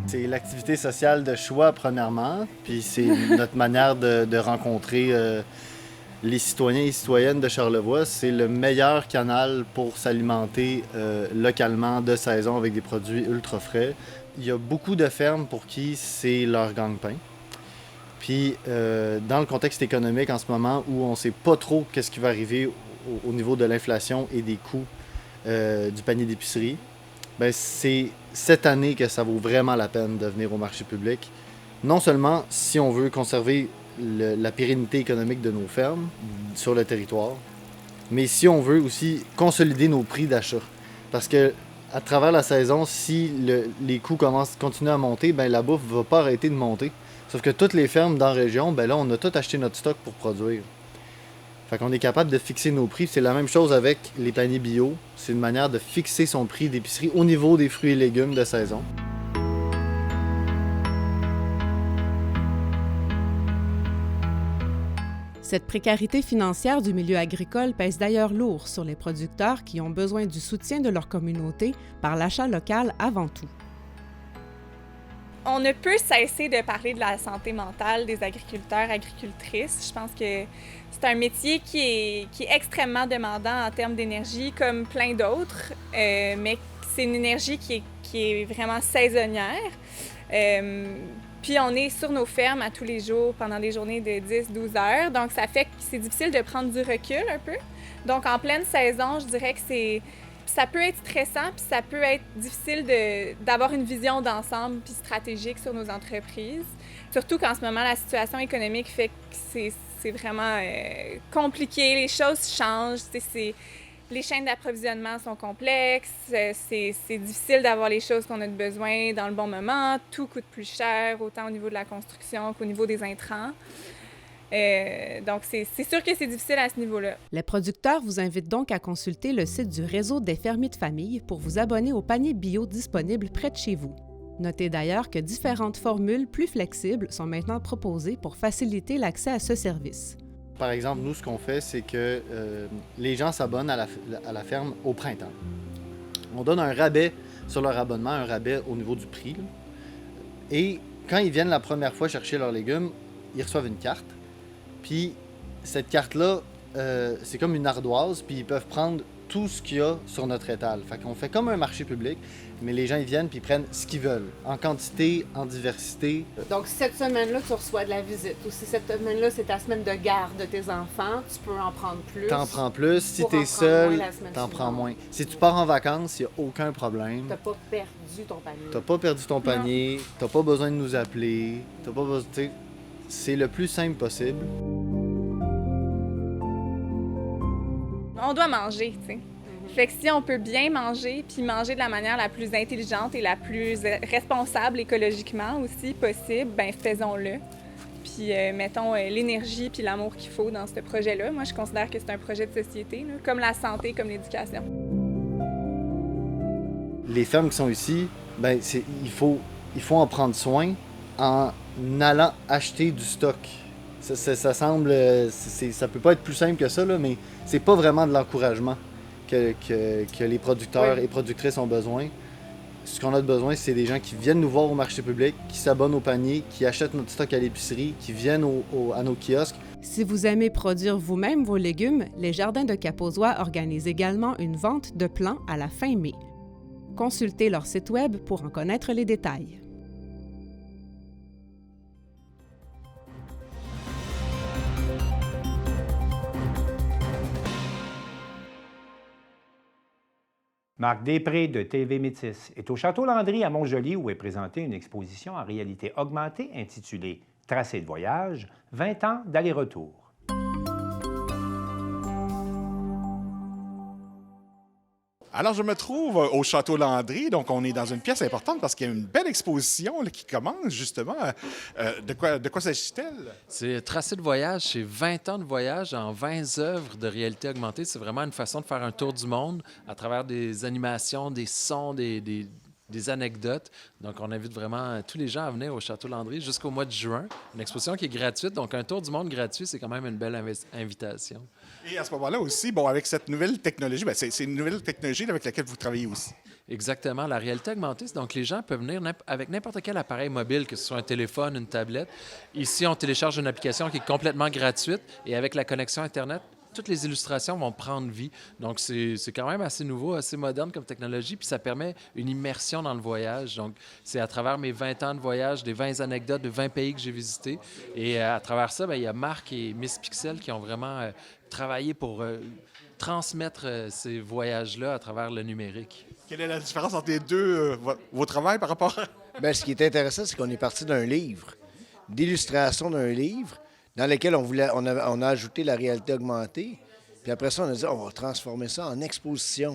S11: C'est l'activité sociale de choix, premièrement, puis c'est notre manière de rencontrer les citoyens et citoyennes de Charlevoix. C'est le meilleur canal pour s'alimenter localement de saison avec des produits ultra frais. Il y a beaucoup de fermes pour qui c'est leur gagne-pain. Puis, dans le contexte économique en ce moment où on ne sait pas trop qu'est-ce qui va arriver au niveau de l'inflation et des coûts du panier d'épicerie, bien, c'est cette année que ça vaut vraiment la peine de venir au marché public. Non seulement si on veut conserver la pérennité économique de nos fermes sur le territoire, mais si on veut aussi consolider nos prix d'achat. Parce que à travers la saison, si les coûts continuent à monter, bien, la bouffe ne va pas arrêter de monter. Sauf que toutes les fermes dans la région, ben là, on a tout acheté notre stock pour produire. Fait qu'on est capable de fixer nos prix. C'est la même chose avec les paniers bio. C'est une manière de fixer son prix d'épicerie au niveau des fruits et légumes de saison.
S2: Cette précarité financière du milieu agricole pèse d'ailleurs lourd sur les producteurs qui ont besoin du soutien de leur communauté par l'achat local avant tout.
S5: On ne peut cesser de parler de la santé mentale des agriculteurs, agricultrices. Je pense que c'est un métier qui est extrêmement demandant en termes d'énergie, comme plein d'autres, mais c'est une énergie qui est vraiment saisonnière. Puis on est sur nos fermes à tous les jours pendant des journées de 10-12 heures, donc ça fait que c'est difficile de prendre du recul un peu. Donc en pleine saison, je dirais que ça peut être stressant, puis ça peut être difficile d'avoir une vision d'ensemble puis stratégique sur nos entreprises. Surtout qu'en ce moment, la situation économique fait que c'est vraiment compliqué, les choses changent, les chaînes d'approvisionnement sont complexes, c'est difficile d'avoir les choses qu'on a de besoin dans le bon moment, tout coûte plus cher, autant au niveau de la construction qu'au niveau des intrants. Donc, c'est sûr que c'est difficile à ce niveau-là.
S2: Les producteurs vous invitent donc à consulter le site du Réseau des fermiers de famille pour vous abonner aux paniers bio disponibles près de chez vous. Notez d'ailleurs que différentes formules plus flexibles sont maintenant proposées pour faciliter l'accès à ce service.
S6: Par exemple, nous, ce qu'on fait, c'est que les gens s'abonnent à la ferme au printemps. On donne un rabais sur leur abonnement, un rabais au niveau du prix. Là. Et quand ils viennent la première fois chercher leurs légumes, ils reçoivent une carte. Puis cette carte-là, c'est comme une ardoise, puis ils peuvent prendre tout ce qu'il y a sur notre étal. Fait qu'on fait comme un marché public, mais les gens ils viennent puis ils prennent ce qu'ils veulent, en quantité, en diversité.
S7: Donc cette semaine-là, tu reçois de la visite. Ou si cette semaine-là, c'est ta semaine de garde de tes enfants, tu peux en prendre plus.
S6: T'en prends plus. Si t'es seul, t'en prends moins. Si tu pars en vacances, il n'y a aucun problème.
S7: T'as pas perdu ton panier.
S6: T'as pas perdu ton panier, t'as pas besoin de nous appeler, t'as pas besoin... C'est le plus simple possible.
S5: On doit manger, tu sais. Fait que si on peut bien manger, puis manger de la manière la plus intelligente et la plus responsable écologiquement aussi possible, ben faisons-le. Puis mettons l'énergie puis l'amour qu'il faut dans ce projet-là. Moi, je considère que c'est un projet de société, là, comme la santé, comme l'éducation.
S6: Les fermes qui sont ici, ben il faut en prendre soin en allant acheter du stock. Ça semble... ça peut pas être plus simple que ça, là, mais c'est pas vraiment de l'encouragement que les producteurs et productrices ont besoin. Ce qu'on a besoin, c'est des gens qui viennent nous voir au marché public, qui s'abonnent au panier, qui achètent notre stock à l'épicerie, qui viennent à nos kiosques.
S2: Si vous aimez produire vous-même vos légumes, les Jardins de Capozois organisent également une vente de plants à la fin mai. Consultez leur site web pour en connaître les détails.
S1: Marc Després de TV Métis est au Château Landry à Montjoly où est présentée une exposition en réalité augmentée intitulée « Tracé de voyage, 20 ans d'aller-retour ».
S23: Alors, je me trouve au Château Landry, donc on est dans une pièce importante parce qu'il y a une belle exposition là, qui commence justement. De quoi s'agit-elle?
S24: C'est Tracé de voyage, c'est 20 ans de voyage en 20 œuvres de réalité augmentée. C'est vraiment une façon de faire un tour du monde à travers des animations, des sons, des anecdotes. Donc, on invite vraiment tous les gens à venir au Château Landry jusqu'au mois de juin. Une exposition qui est gratuite, donc un tour du monde gratuit, c'est quand même une belle invitation.
S23: Et à ce moment-là aussi, avec cette nouvelle technologie, c'est une nouvelle technologie avec laquelle vous travaillez aussi.
S24: Exactement. La réalité augmentée, c'est donc les gens peuvent venir avec n'importe quel appareil mobile, que ce soit un téléphone, une tablette. Ici, on télécharge une application qui est complètement gratuite et avec la connexion Internet, toutes les illustrations vont prendre vie. Donc, c'est quand même assez nouveau, assez moderne comme technologie, puis ça permet une immersion dans le voyage. Donc, c'est à travers mes 20 ans de voyage, des 20 anecdotes de 20 pays que j'ai visités. Et à travers ça, il y a Marc et Miss Pixel qui ont vraiment travaillé pour transmettre ces voyages-là à travers le numérique.
S23: Quelle est la différence entre les deux, vos travails par rapport à...
S25: Bien, ce qui est intéressant, c'est qu'on est parti d'un livre, d'illustration d'un livre, dans lequel on a ajouté la réalité augmentée. Puis après ça, on a dit, on va transformer ça en exposition.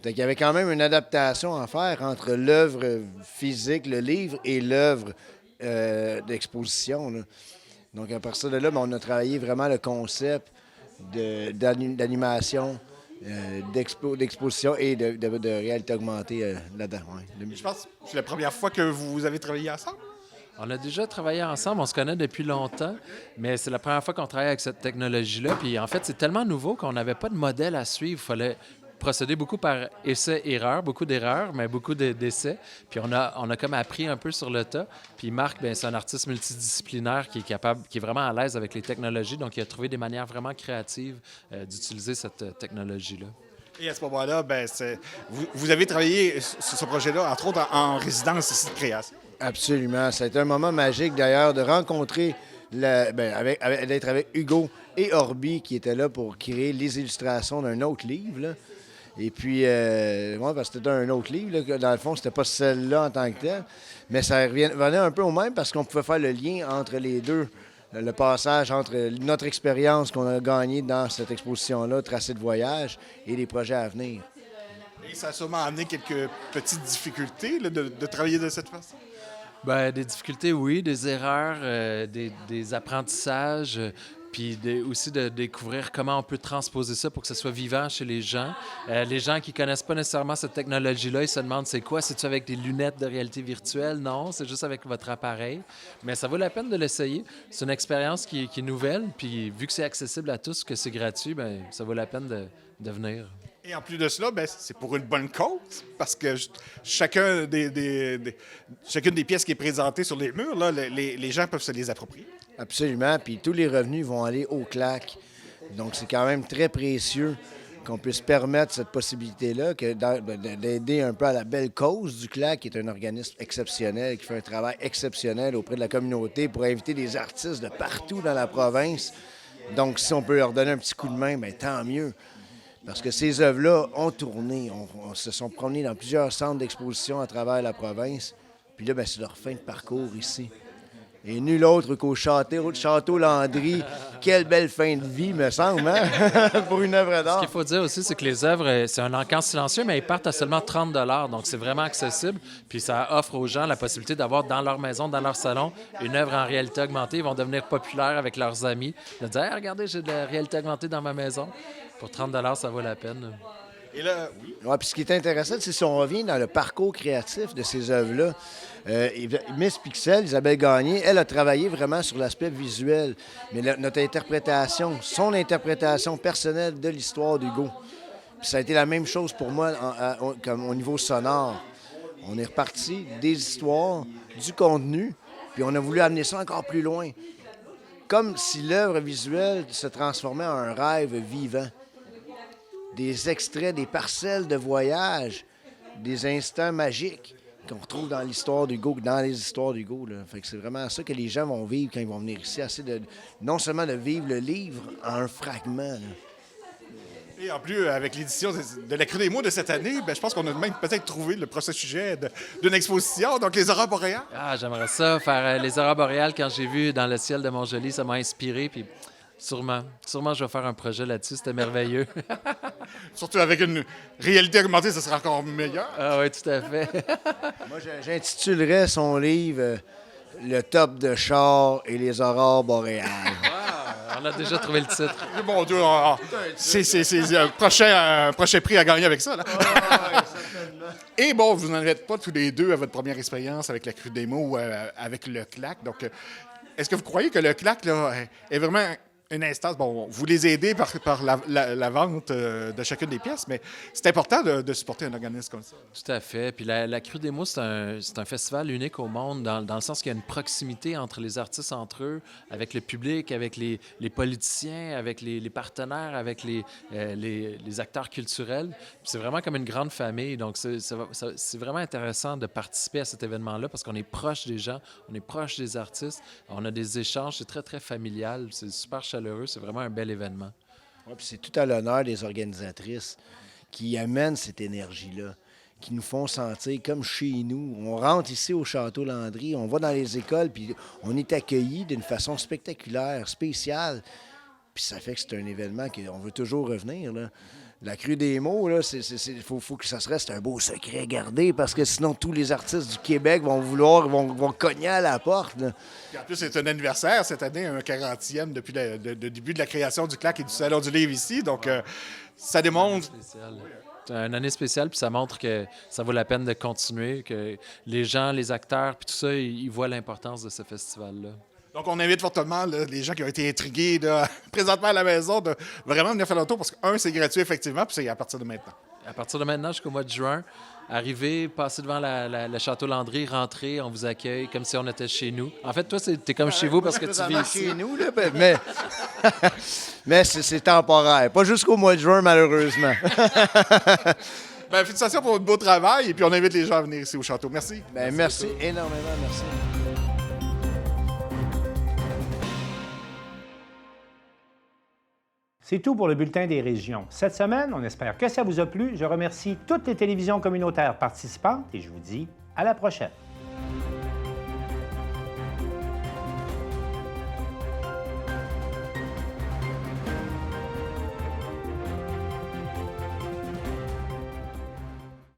S25: Donc, il y avait quand même une adaptation à faire entre l'œuvre physique, le livre, et l'œuvre d'exposition. Là. Donc, à partir de là, on a travaillé vraiment le concept d'animation, d'exposition et de réalité augmentée là-dedans. Ouais.
S23: Je pense que c'est la première fois que vous avez travaillé ensemble.
S24: On a déjà travaillé ensemble, on se connaît depuis longtemps, mais c'est la première fois qu'on travaille avec cette technologie-là. Puis en fait, c'est tellement nouveau qu'on n'avait pas de modèle à suivre. Il fallait procéder beaucoup par essai-erreur, beaucoup d'erreurs, mais beaucoup d'essais. Puis on a comme appris un peu sur le tas. Puis Marc, c'est un artiste multidisciplinaire qui est vraiment à l'aise avec les technologies, donc il a trouvé des manières vraiment créatives d'utiliser cette technologie-là.
S23: Et à ce moment-là, vous avez travaillé sur ce projet-là, entre autres en résidence ici de création.
S25: Absolument. Ça a été un moment magique, d'ailleurs, de rencontrer, d'être avec Hugo et Orbi, qui étaient là pour créer les illustrations d'un autre livre. Là. Et puis, parce que c'était un autre livre, là, que dans le fond, c'était pas celle-là en tant que telle, mais ça revenait un peu au même parce qu'on pouvait faire le lien entre les deux, le passage entre notre expérience qu'on a gagnée dans cette exposition-là, Tracé de voyage, et les projets à venir.
S23: Et ça a sûrement amené quelques petites difficultés là, de travailler de cette façon.
S24: Bien, des difficultés, oui, des erreurs, des apprentissages, puis aussi de découvrir comment on peut transposer ça pour que ça soit vivant chez les gens. Les gens qui connaissent pas nécessairement cette technologie-là, ils se demandent c'est quoi? C'est-tu avec des lunettes de réalité virtuelle? Non, c'est juste avec votre appareil. Mais ça vaut la peine de l'essayer. C'est une expérience qui est nouvelle, puis vu que c'est accessible à tous, que c'est gratuit, bien, ça vaut la peine de venir.
S23: Et en plus de cela, ben, c'est pour une bonne cause, parce que chacune des pièces qui est présentée sur les murs, là, les gens peuvent se les approprier.
S25: Absolument, puis tous les revenus vont aller au CLAC. Donc, c'est quand même très précieux qu'on puisse permettre cette possibilité-là, d'aider un peu à la belle cause du CLAC, qui est un organisme exceptionnel, qui fait un travail exceptionnel auprès de la communauté pour inviter des artistes de partout dans la province. Donc, si on peut leur donner un petit coup de main, bien, tant mieux. Parce que ces œuvres-là ont tourné, on se sont promenés dans plusieurs centres d'exposition à travers la province. Puis là, bien, c'est leur fin de parcours ici. Et nul autre qu'au Château Landry. Quelle belle fin de vie, me semble, hein? Pour une œuvre d'art.
S24: Ce qu'il faut dire aussi, c'est que les œuvres, c'est un encan silencieux, mais ils partent à seulement 30 $. Donc, c'est vraiment accessible. Puis ça offre aux gens la possibilité d'avoir dans leur maison, dans leur salon, une œuvre en réalité augmentée. Ils vont devenir populaires avec leurs amis. De dire, hey, regardez, j'ai de la réalité augmentée dans ma maison. Pour 30 $, ça vaut la peine.
S23: Et là, oui.
S25: Ouais, puis ce qui est intéressant, c'est si on revient dans le parcours créatif de ces œuvres-là. Miss Pixel, Isabelle Gagné, elle a travaillé vraiment sur l'aspect visuel. Mais notre interprétation, son interprétation personnelle de l'histoire d'Hugo. Puis ça a été la même chose pour moi comme au niveau sonore. On est reparti des histoires, du contenu, puis on a voulu amener ça encore plus loin. Comme si l'œuvre visuelle se transformait en un rêve vivant. Des extraits, des parcelles de voyage, des instants magiques qu'on retrouve dans l'histoire d'Hugo, dans les histoires d'Hugo. Fait que c'est vraiment ça que les gens vont vivre quand ils vont venir ici, non seulement de vivre le livre en un fragment. Là.
S23: Et en plus, avec l'édition de la Crue des mots de cette année, ben, je pense qu'on a même peut-être trouvé le prochain sujet d'une exposition, donc les aurores boréales.
S24: Ah, j'aimerais ça, faire les aurores boréales. Quand j'ai vu dans le ciel de Montjoly, ça m'a inspiré, puis sûrement, je vais faire un projet là-dessus, c'était merveilleux.
S23: Surtout avec une réalité augmentée, ça sera encore meilleur.
S24: Ah oui, tout à fait.
S25: Moi, j'intitulerais son livre Le top de char et les aurores boréales.
S24: On a déjà trouvé le titre.
S23: Bon Dieu, c'est un prochain prix à gagner avec ça. Là. Et bon, vous n'en êtes pas tous les deux à votre première expérience avec la Crue des mots ou avec le CLAC. Donc, est-ce que vous croyez que le CLAC là, est vraiment une instance? Bon, vous les aidez par la vente de chacune des pièces, mais c'est important de supporter un organisme comme ça.
S24: Tout à fait. Puis la Crue des mots, c'est un festival unique au monde dans le sens qu'il y a une proximité entre les artistes entre eux, avec le public, avec les politiciens, avec les partenaires, avec les acteurs culturels. Puis c'est vraiment comme une grande famille. Donc, c'est vraiment intéressant de participer à cet événement-là parce qu'on est proche des gens, on est proche des artistes, on a des échanges, c'est très, très familial, c'est super chaleureux. C'est vraiment un bel événement.
S25: Ouais, puis c'est tout à l'honneur des organisatrices qui amènent cette énergie-là, qui nous font sentir comme chez nous. On rentre ici au Château Landry, on va dans les écoles, puis on est accueillis d'une façon spectaculaire, spéciale. Puis ça fait que c'est un événement qu'on veut toujours revenir, là. La Crue des mots, là, faut que ça reste un beau secret gardé parce que sinon tous les artistes du Québec vont cogner à la porte. Là.
S23: Et en plus, c'est un anniversaire cette année, un 40e depuis le début de la création du CLAC et du Salon du Livre ici. Donc, ça démontre...
S24: C'est une année spéciale, puis ça montre que ça vaut la peine de continuer, que les gens, les acteurs, puis tout ça, ils voient l'importance de ce festival-là.
S23: Donc, on invite fortement là, les gens qui ont été intrigués là, présentement à la maison de vraiment venir faire le tour parce que, c'est gratuit, effectivement, puis c'est à partir de maintenant.
S24: À partir de maintenant jusqu'au mois de juin, arrivez, passez devant le Château Landry, rentrez, on vous accueille comme si on était chez nous. En fait, toi, t'es comme chez vous parce que tu vis ici.
S25: Chez nous, là, mais c'est temporaire. Pas jusqu'au mois de juin, malheureusement.
S23: Bien, félicitations pour votre beau travail et puis on invite les gens à venir ici au château. Merci.
S25: Bien, merci énormément, merci.
S1: C'est tout pour le Bulletin des régions. Cette semaine, on espère que ça vous a plu. Je remercie toutes les télévisions communautaires participantes et je vous dis à la prochaine.